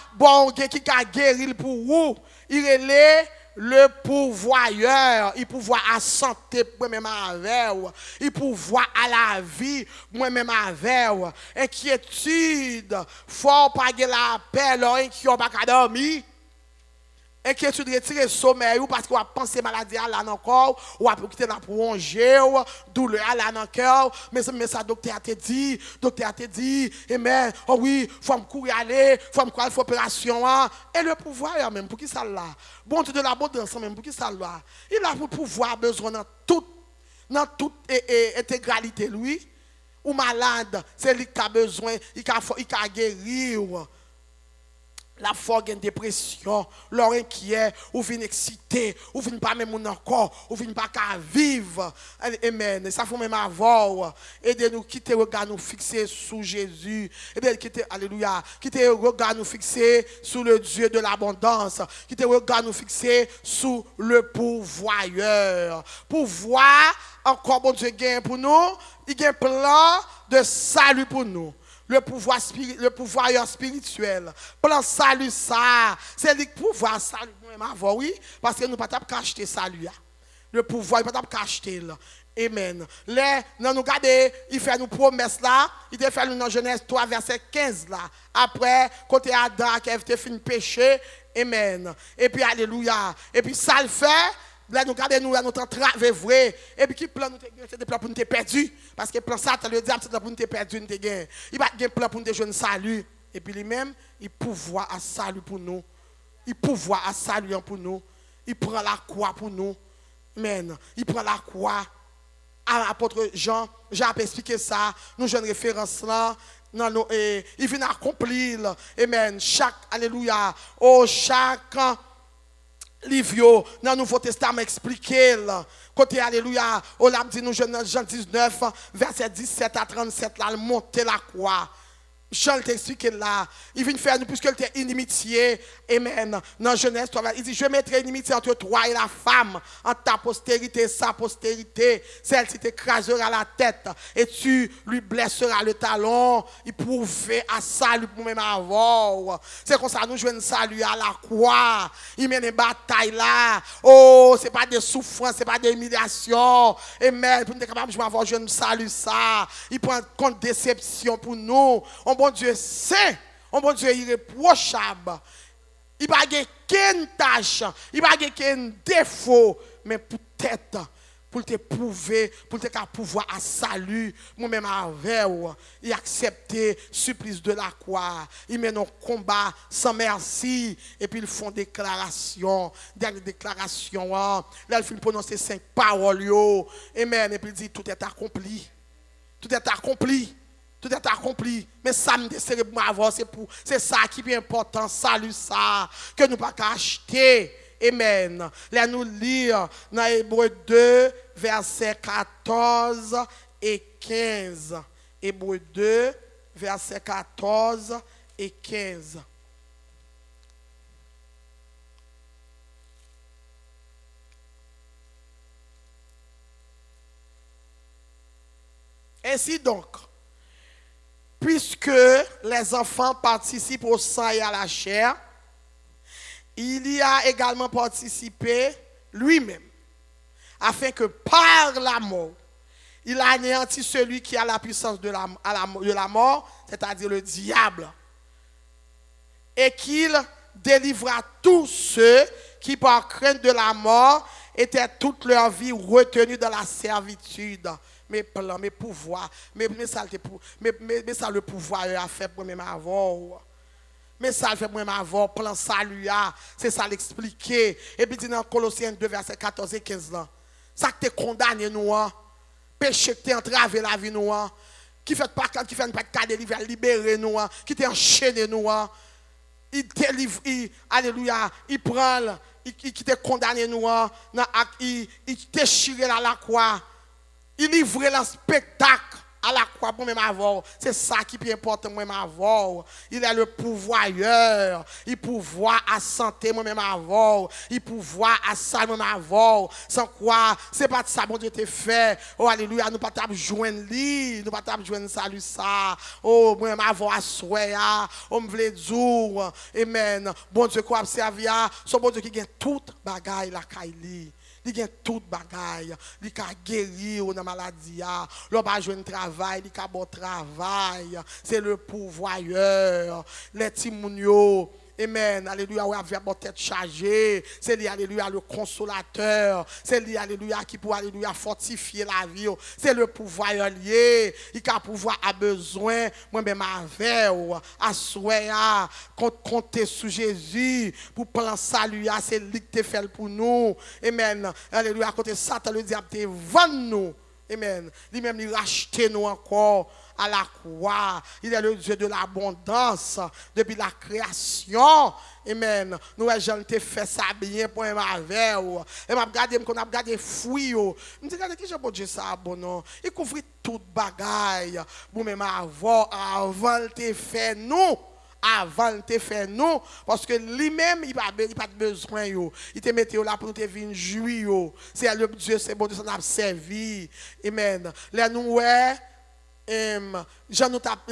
guéri pour vous, il est le pourvoyeur. Il pourvoit à santé moi-même avec vous. Il pourvoit à la vie moi-même avec vous. Inquiétude, faut pas de la paix, qui n'a pas dormir. Inquiétude retire le sommeil parce qu'on a pensé maladie à là dans le corps, ou a quitter la prolonger, douleur à là dans le cœur. Mais ça, docteur a dit, amen, oh oui, il faut me courir aller, il faut me courir l'opération. Et le pouvoir même, pour qui ça là? Bon, Dieu de l'abondance même, pour qui ça là? Il a pour pouvoir besoin dans toute intégralité, lui. Ou malade, c'est lui qui a besoin, il a guérir. La force une dépression, leur inquiet, ou vient excité, ou vient pas même encore, ou vient pas qu'à vivre. Amen. Ça faut même avoir. Aidez-nous quitter le regard nous fixer sous Jésus. Aidez-nous quitter, alléluia, quitter le regard nous fixer sous le Dieu de l'abondance. Quitter le regard nous fixer sous le pourvoyeur. Pouvoir, encore bon Dieu gagne pour nous, il y a un plan de salut pour nous. Le pouvoir spirituel. Plan salut ça. C'est le pouvoir salut même avant, oui. Parce que nous ne pouvons pas acheter salut. Le pouvoir, il ne peut pas acheter là. Amen. Là, nous regardons, il fait nous promesses là. Il a fait nous dans Genèse 3, verset 15 là. Après, côté Adam qui a fait fini péché. Amen. Et puis, alléluia. Et puis, ça le fait. Là, nous regardons, nous avons travaillé vrai. Et puis, qui plan nous c'est des plans pour nous perdu. Parce que plan ça, le diable, c'est pour nous perdu, nous gagné. Il va gagner plan pour nous jouer salut. Et puis, lui-même, il pouvoir à salut pour nous. Il pouvoir à salut pour nous. Il prend la croix pour nous. Amen. Il prend la croix. Apôtre Jean a expliqué ça. Nous avons une référence là. Il vient accomplir. Amen. Chaque, alléluia. Oh, chaque livre dans le Nouveau Testament expliqué. Côté alléluia. On l'a dit nous Jean 19, verset 17 à 37, là, monter la croix. Jean t'explique là, il vient faire nous puisque il était inimitié. Amen. Dans Genèse 3, il dit je mettrai inimitié entre toi et la femme, entre ta postérité et sa postérité. Celle-ci t'écrasera la tête et tu lui blesseras le talon. Il pouvait à salut pour même avoir. C'est comme ça nous jouons salut à la croix. Il mène une bataille là. Oh, c'est pas des souffrances, c'est pas des humiliations. Amen. Pour nous être capable de avoir je salut ça. Il prend compte déception pour nous. Bon Dieu saint, bon Dieu irréprochable. Il n'y a pas de tâche, il n'y a pas de défaut, mais peut-être pour te prouver, pour te pouvoir à salut, moi-même avec vous, il accepter supplice de la croix. Ils mènent un combat sans merci, et puis ils font déclaration, dernière déclaration, là ils font prononcer 5 paroles, amen, et puis ils disent tout est accompli, tout est accompli. Tout est accompli. Mais ça me décide pour avoir, c'est ça qui est important, salut ça, que nous ne pouvons pas acheter. Amen. Là nous lire dans Hébreux 2, versets 14 et 15. Hébreux 2, versets 14 et 15. Ainsi donc, puisque les enfants participent au sang et à la chair, il y a également participé lui-même, afin que par la mort, il anéantit celui qui a la puissance de la mort, c'est-à-dire le diable, et qu'il délivra tous ceux qui, par crainte de la mort, étaient toute leur vie retenus dans la servitude. Mes plans, mes pouvoirs, mais ça le pouvoir a fait pour même avoir. Mais ça le fait pour même avoir, plan salut, c'est ça l'expliquer. Et puis dit dans Colossiens 2, verset 14 et 15 là, ça que t'es condamné nous, péché que t'es entravé la vie nous, qui fait pas de délivrer, libérer nous, qui t'es enchaîné nous. il délivre, alléluia, il prend, il te condamné nous, il déchire la croix, il livre le spectacle à la croix pour même avoir. C'est ça qui est important moi même avoir. Il a le pouvoireur, il pouvoir à santé moi même avoir, il pouvoir à ça moi même avoir. Sans quoi, c'est pas de ça bon Dieu te fait. Oh alléluia, nous pas t'a joindre lui, nous pas t'a joindre salut ça. Oh moi même avoir à souhait, on me veut dire amen. Bon Dieu quoi servir, son bon Dieu qui gagne toute bagaille la caille. Il a tout bagaille, il a guéri dans la maladie, il a besoin de travail, il a bon travail, c'est le pouvoireur, les timounio, amen, alléluia, avec votre tête chargée, c'est lui, alléluia, le consolateur, c'est lui, alléluia, qui peut, alléluia, fortifier la vie, c'est le pouvoireur lié, il a pouvoir à besoin, moi-même avec, à souhait, compter sur Jésus, pour plan salut, c'est lui qui te fait pour nous, amen, alléluia, à côté Satan, le diable te vend nous, amen, lui-même, il rachète nous encore, à la croix. Il est le Dieu de l'abondance depuis la création. Amen. Nous, gens te fait ça bien pour un avec. Et m'a regardé, qu'on a regardé fouille. Je me dis, regardez, qui j'ai beau Dieu ça, bon non. Il couvre toute bagaille. Pour même avant le te fait nous. Avant de te faire nous, parce que lui-même, il n'a pas besoin. Il te mette là pour te venir jouir. C'est le Dieu, c'est bon Dieu, ça n'a servi. Amen. Là, nous, Jean nous tape,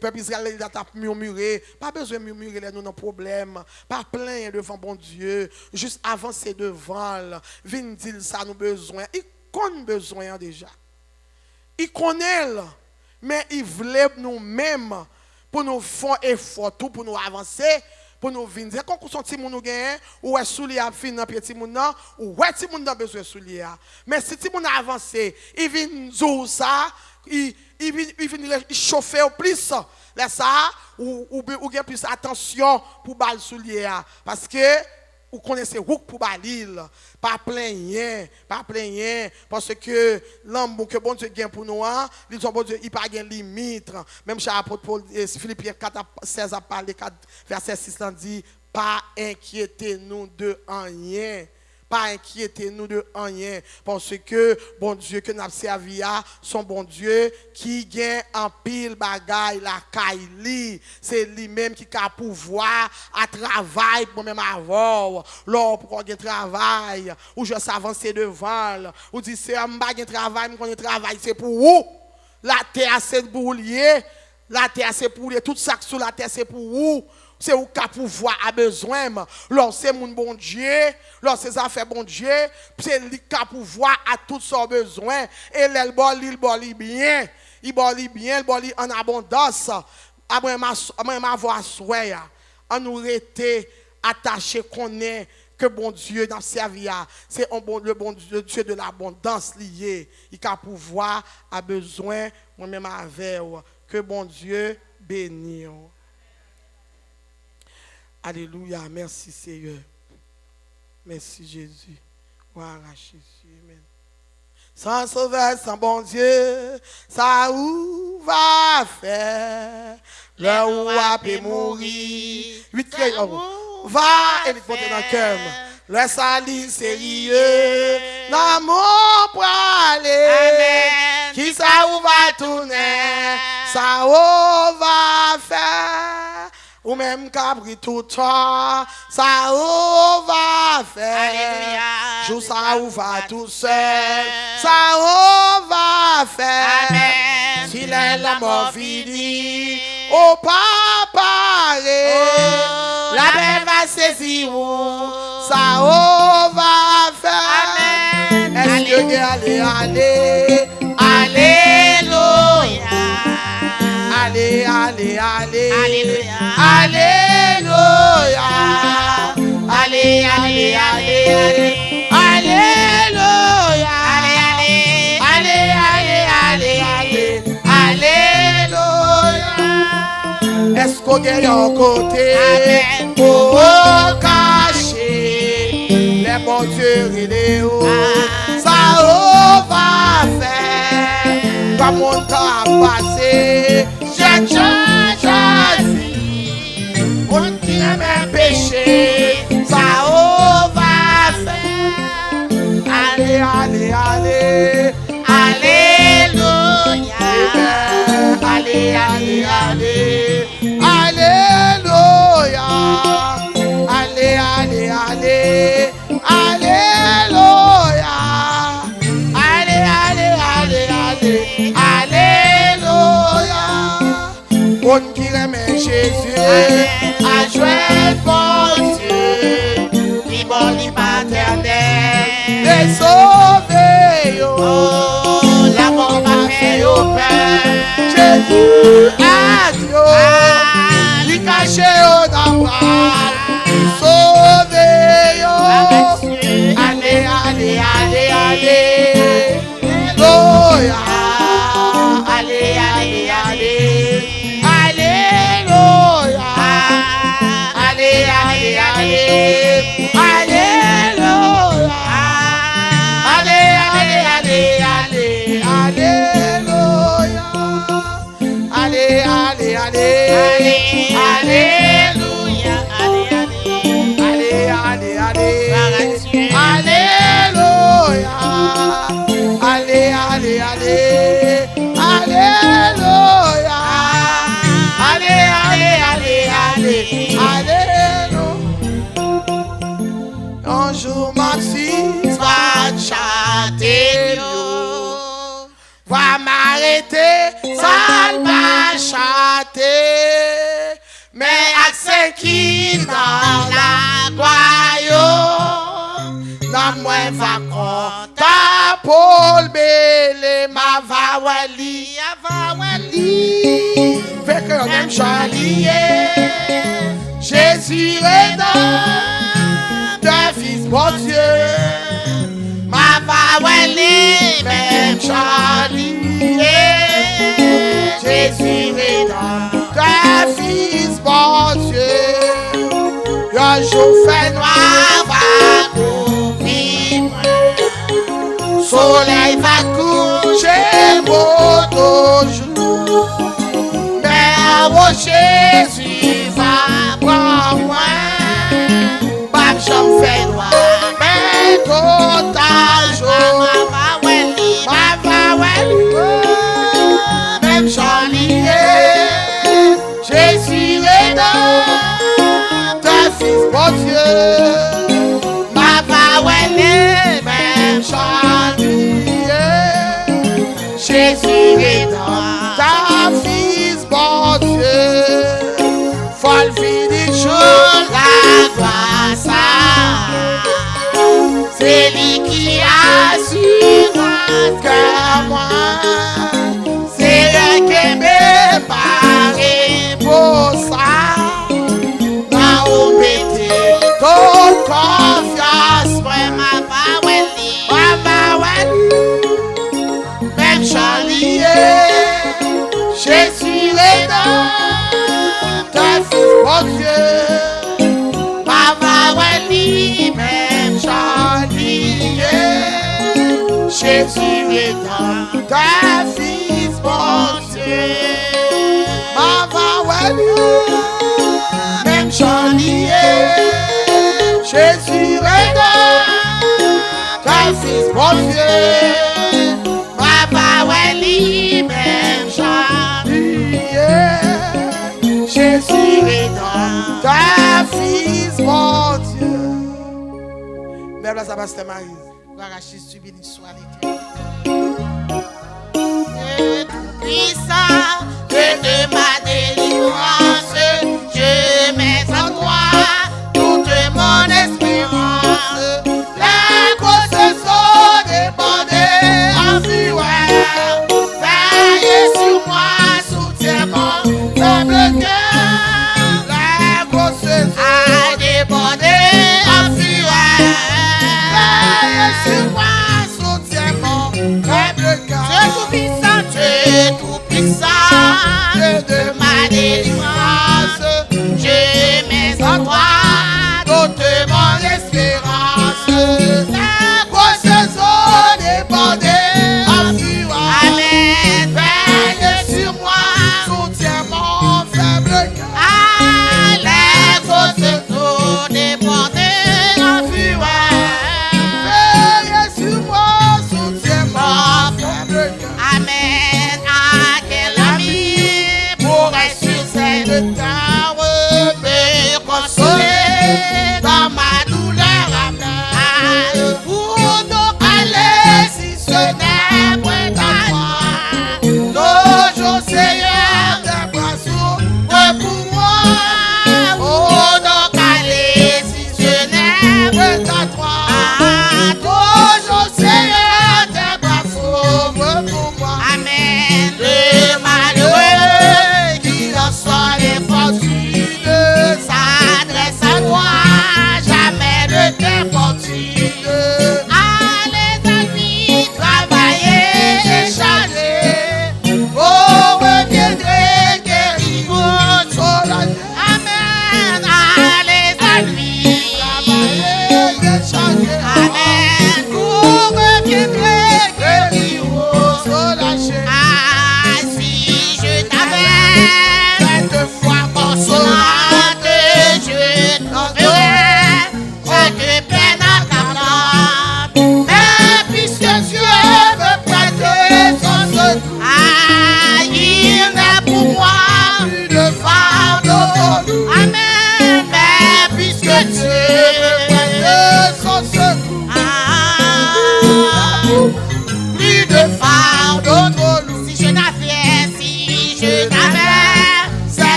peuple Israël il a tape murmurer, pas besoin de murmurer les nos problèmes, pas plein devant bon Dieu, juste avancer devant, vin dire ça nous besoin, il connaît besoin déjà. Il connaît mais il voulait nous-mêmes pour nous faire effort tout pour nous avancer. Pour nous venir, quand on sent nous gagne, ou est soulier à fin dans petit monde, ou est petit monde besoin soulier. Mais si petit monde avance, il vient jouer ça, il vient chauffer au plus. Là ça, ou bien plus attention pour bal soulier parce que vous connaissez rouk pour balil, pas plein parce que l'homme que bon Dieu gagne pour nous, ils ont bon Dieu, il pas gagne limite. Même chez l'apôtre Paul, Philippiens 4:16 a parlé, verset 6 dit, pas inquiétez-nous de rien. Pas inquiétez-nous de rien, parce que bon Dieu que nous avons servi, son bon Dieu qui gagne en pile bagaille la caille, c'est lui-même qui a pouvoir à travailler pour même avoir. Lors pour qu'on travail, ou je s'avancer devant, ou dit c'est un bagage travail, mais qu'on travail c'est pour où? La terre c'est pour lier, la terre c'est pour lier, tout ça sur la terre c'est pour où? C'est où qu'à pouvoir a besoin. Lorsque c'est mon bon Dieu, lorsque c'est affaires bon Dieu, c'est lui qu'à pouvoir a tout son besoin. Et il boli bien. Il boli bien, il boli en abondance. Après avoir souhait, on nous rester attaché qu'on est que bon Dieu dans servi. C'est le bon Dieu de l'abondance lié. Il qu'à pouvoir a besoin moi-même avec que bon Dieu bénisse. Alléluia, merci Seigneur. Merci Jésus. Voilà Jésus, amen. Sans sauveur, sans bon Dieu, ça où va faire? Le roi peut mourir. 8 va et il porte dans le cœur. Le salut sérieux, l'amour pour aller. Qui ça où va tourner? Ça où va faire? Ou même cabri tout temps, ça où va faire? Alléluia. Joue ça où va tout seul, ça où va faire? Amen. S'il est la mort finie, au papa, la belle va saisir où, ça où va faire? Amen. Est-ce que allez, alléluia. Allez, alléluia. Alléluia. Allez, alléluia. Alléluia. Est-ce qu'on gagne un côté pour cacher les bons dieux et les hauts? Ça va faire comme mon temps a passé. J'ai choisi. On qui a allez, allez. Alléluia. Allez, allez, allez. Alléluia. Allez, allez, allez, allez. Alléluia. On qui remet Jésus à jouer bon Dieu. Li bon, li maternel. Les sauver, oh, la mort m'a fait au Père. Jésus a Dieu, lui caché au d'abord, sauver, oh. Allez, allez, allez, allez, Alléluia. Allez, allez, allez, Alléluia. Allez, allez, allez, Alléluia. Allez, allez, allez, allez, Alléluia. Allez, allez, allez, Alléluia. Allez, allez, allez, Alléluia. Allez, allez, allez, Alléluia. Allez, allez, allez, allez, Alléluia. Un jour, Maxime va chanter, va m'arrêter, ça va chanter. Mais accent qui dans la goyo, dans moi va compter pour le bélé, ma va wali, fait que même Charlie, Jésus est dans d'un fils bon Dieu, ma va wali, même Charlie, Jésus est dans d'un fils bon Dieu. Un jour fait noir va couvrir, soleil va coucher beau jour, mais oh Jésus va prendre moi, pas j'en fais noir, mais tout un jour, ma va même j'en lié, Jésus est dans ta fils bon Dieu, ma va même j'en lié, Jésus est dans ta fils bon Dieu, folle vie du jour, la gloire ça, c'est lui qui assure que moi. Pour ça, n'a oublie ton confiance, ma même Charlie, Jésus est dans ta fils, mon Dieu, même Charlie, Jésus est dans ta fils, mon Dieu. Même Charlie, Jésus est dans ta fils, mon Dieu. Papa, même Charlie, Jésus est dans ta fils, mon Dieu. Même la Sébastien Marie, Rachi subit une soirée. Puissant, de ma délivrance, je mets en toi toute mon espérance. Les grosses sont débordées en fureur. Veillez sur moi, soutiens-moi, faible cœur. Les grosses sont débordées en fureur. Veillez sur moi, soutiens-moi, faible cœur. Dieu tout-puissant, Dieu tout-puissant, Dieu de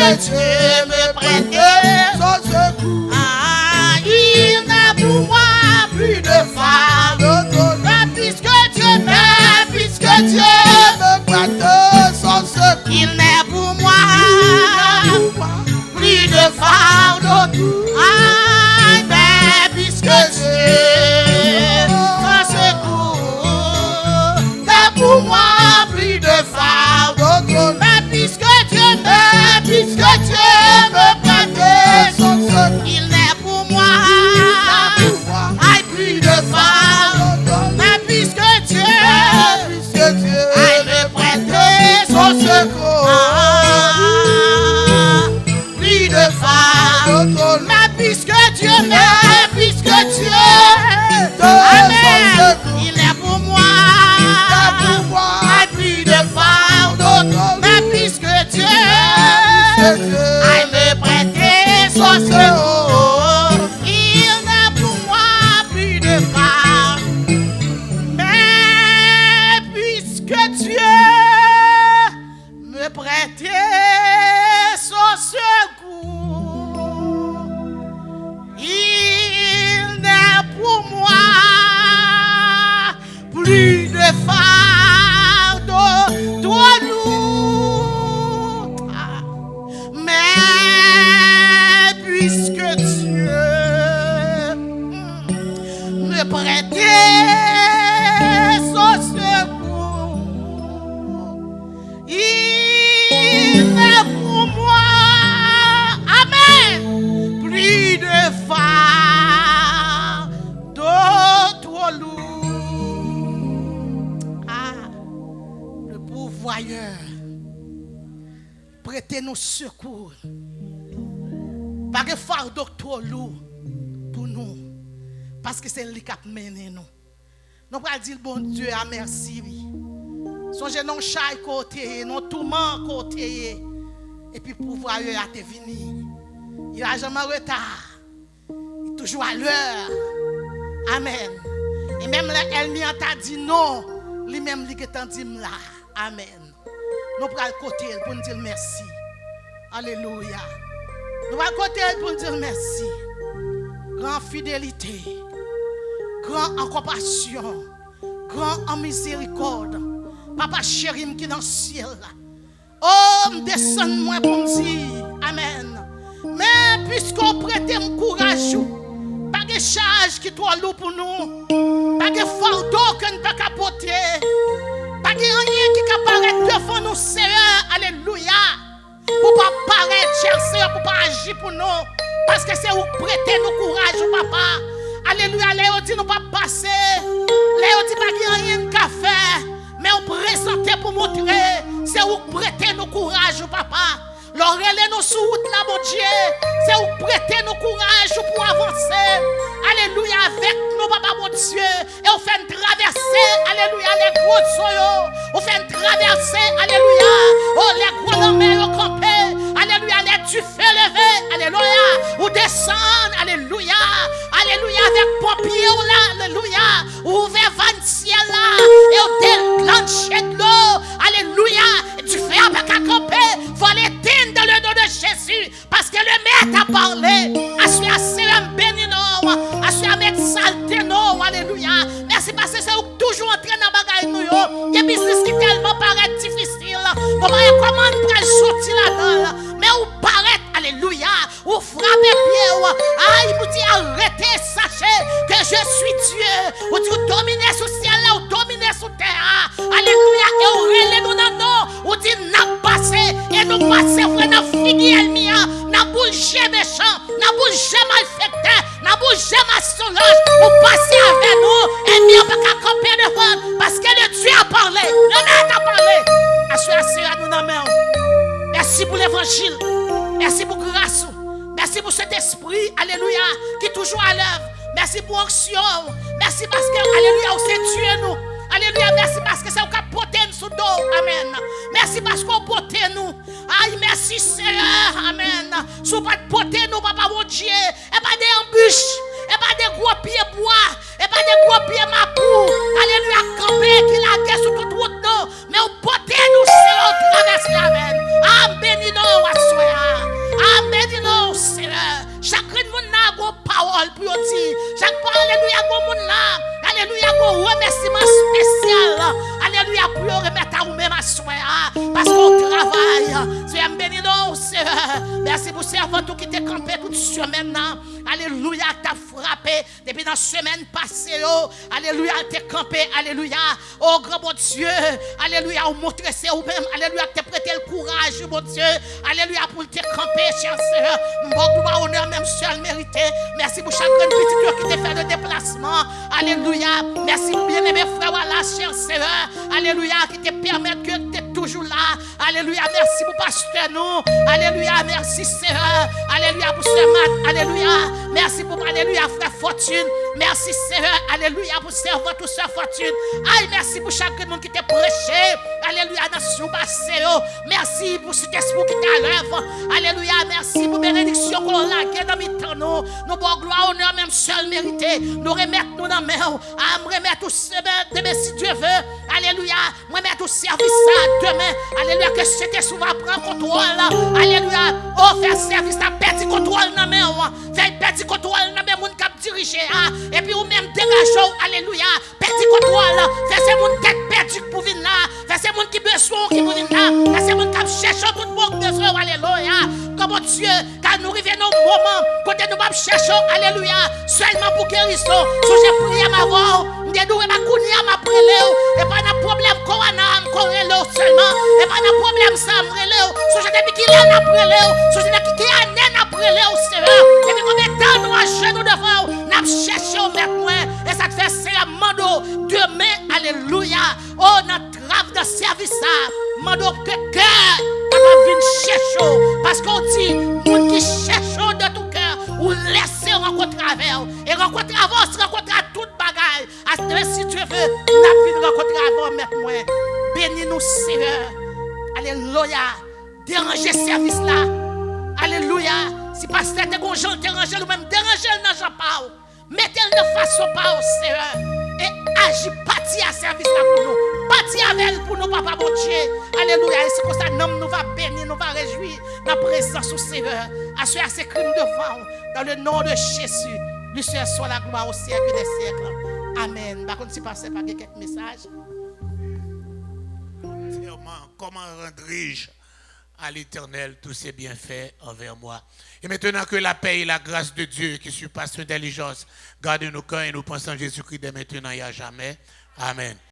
que Dieu me prête son secours. Ah, il n'a pour moi plus de fardeau. Puisque Dieu me prête son secours. il n'est pour moi plus de fardeau. Ah, mais puisque Dieu me secoue, n'est pour moi plus de fardeau. Mais puisque Dieu me prête Son secours. il n'est pour moi plus de fardeau. Mais puisque Dieu me prête son secours, plus de fardeau. Mais puisque Dieu Amen, il est pour moi plus de fardeau. Mais puisque Dieu me prête son secours, il n'est pour moi plus de fardeau. Mais puisque Dieu me prête son secours, il n'est pour moi plus de fardeau trop lourd. Mais puisque Dieu me prête son secours, il est pour moi, amen, plus de fardeau trop lourd. Ah, le pourvoyeur, prêtez-nous secours. Pas de fardeau trop lourd pour nous, parce que c'est lui qui a mené nous. Nous allons dire, bon Dieu, à merci. Songez non chai côté, non tourment côté. Et puis pourvoyeur a été venu. Il n'a jamais retard. Il est toujours à l'heure. Amen. Et même là, elle n'y a dit non. Lui-même, lui qui est dit là. Amen. Nous allons le côté pour nous dire merci. Alléluia. Nous allons le côté pour nous dire merci. Grande fidélité. Grand en compassion. Grand en miséricorde. Papa chéri qui est dans le ciel. Oh, descends-moi pour me dire. Amen. Mais puisqu'on prête mon courage, pas de charge qui soit lourd pour nous, pas de fardeau que nous ne pouvons pas porter, pas de rien qui apparaît devant nous, Seigneur. Alléluia. Pour pas paraître, cher Seigneur, pour pas agir pour nous, parce que c'est vous prêter nos courage, papa. Alléluia. Léo dit nous pas passer, Léo dit pas de rien qu'à faire, mais on présenter pour montrer, c'est vous prêter nos courage, papa. L'oreille nous sous route là, mon Dieu. C'est vous prêter nos courage pour avancer. Alléluia, avec nous, papa, mon Dieu. Et on fait une traversée. Alléluia, les gros soyaux. On fait une traversée. Alléluia. Oh, les gros nommés au campé. Alléluia, les du feu levé. Alléluia. Ou descendre. Alléluia. Alléluia, avec pompiers là. Alléluia. Ouvert van ciel là. Et on déclenche de l'eau. Alléluia. Du feu avec un campé. Faut l'éteindre dans le nom de Jésus. Parce que le maître a parlé. Assuie à Seigneur béni nous. Assuie à mettre saleté nous. Alléluia. Merci parce que c'est toujours entré dans la bagaille nous. Il y a des business qui tellement paraît difficile. Comment on sortir là-dedans. Mais on paraît. Alléluia. Ou frapper pied. Ah, il vous dit arrêtez, sachez que je suis Dieu. Ou dit dominer sous ciel là, ou dominer sous terre. Alléluia. Et on relève nous dans nous. Ou dit n'a passé. Et nous passer vrai dans figuier ennemi. N'a bougé méchant. N'a bougé malfecté. N'a bougé maçonnage. Ou passer avec nous. Et nous on peut pas camper devant. Parce que le Dieu a parlé. Le maître a parlé. Assurez à nous dans la main. Merci pour l'évangile. Merci pour grâce. Merci pour cet esprit, alléluia, qui est toujours à l'œuvre. Merci pour l'action. Merci parce que, alléluia, c'est Dieu nous. Alléluia, merci parce que c'est vous qui portez nous sous dos. Amen. Merci parce qu'on porte nous. Aïe, merci Seigneur. Amen. Si vous ne portez nous, papa mon Dieu, et pas des embûches, et pas des gros pieds bois, et pas des gros pieds mapou. Alléluia, camper qui la guerre sur toute route, non. Mais vous portez nous, Seigneur, traverse. Amen. Amen, béni nous, à soi. Merci pour servant tout qui t'est campé toute semaine. Alléluia, t'as frappé depuis dans la semaine passée. Alléluia, t'es campé. Alléluia. Oh grand bon Dieu. Alléluia, ou montrer c'est vous-même. Alléluia, t'es prêté le courage, mon Dieu. Alléluia, pour te camper, chers sœurs. Bon gloire, honneur, même seul mérité. Merci pour chaque grande petite qui t'a fait le déplacement. Alléluia. Merci pour bien-aimé frère, voilà, chers sœurs. Alléluia, qui te permet que tu es toujours là. Alléluia, merci pour pasteur nous. Alléluia, merci sœur. Alléluia pour ce mat. Alléluia. Merci pour alléluia frère Fortune. Merci sœur. Alléluia pour servir tout ça Fortune. Aïe, merci pour chaque monde qui t'a prêché. Alléluia, nation passée. Merci pour cet esprit qui t'a l'œuvre. Alléluia, merci pour bénédiction qu'on l'a dans mes temps. Nous bon gloire, honneur, même seul mérité. Nous remettons nous dans la main. À me remettre tout demain si Dieu veut. Alléluia. Moi mettre tout service ça demain. Alléluia, que c'était souvent prendre contrôle. Alléluia. Oh, faire service à petit contrôle dans la main. Faire petit contrôle dans la main, mon cap diriger. Et puis ou même dégager. Alléluia. Petit contrôle. Faire ces mon tête perdu pour venir là. Faire ces mon qui besoin qui pour venir là. Faire ces mon qui cherche tout le monde besoin. Alléluia. Comme Dieu, car nous revenons au moment côté nous va chercher. Alléluia. Seulement pour guérison. Si j'ai prié à ma voix, je dois ma prélève. Et pas de problème corona, seulement. Et pas de problème ça, prélève. Si j'ai des qui l'en a prélève. Si j'ai des qui a prélève, Seigneur. Et puis combien de temps nous à genoux devant, nous cherchons au maître moi. Et ça te fait c'est un mando demain. Alléluia. Oh, notre travail de service ça. Mando que cœur. On venir chercher. Parce qu'on dit, nous qui cherchons de tout cœur, ou laissez rencontrer avec vous. Et rencontrer avant, se rencontrer à toute bagaille. À ce si Dieu veut, nous venons rencontrer avant, maître moi. Bénis-nous, Seigneur. Alléluia. Dérangez ce service là. Alléluia. Si pasteur te gonjant, dérangez ou même dérangez dans Jean Paul. Mettez-le de façon par au Seigneur. Et agis, parti à service là pour nous. Parti avec elle pour nous, papa bon Dieu. Alléluia. Et c'est comme ça, nous va bénir, nous va réjouir dans la présence au Seigneur. Assurer ses crimes devant. Dans le nom de Jésus. Lui seul soit la gloire au siècle des siècles. Amen. Par contre, si passez par quelques messages. Comment rendrai-je à l'Éternel tous ses bienfaits envers moi? Et maintenant que la paix et la grâce de Dieu qui surpasse l'intelligence, gardez nos cœurs et nos pensées en Jésus-Christ dès maintenant et à jamais. Amen.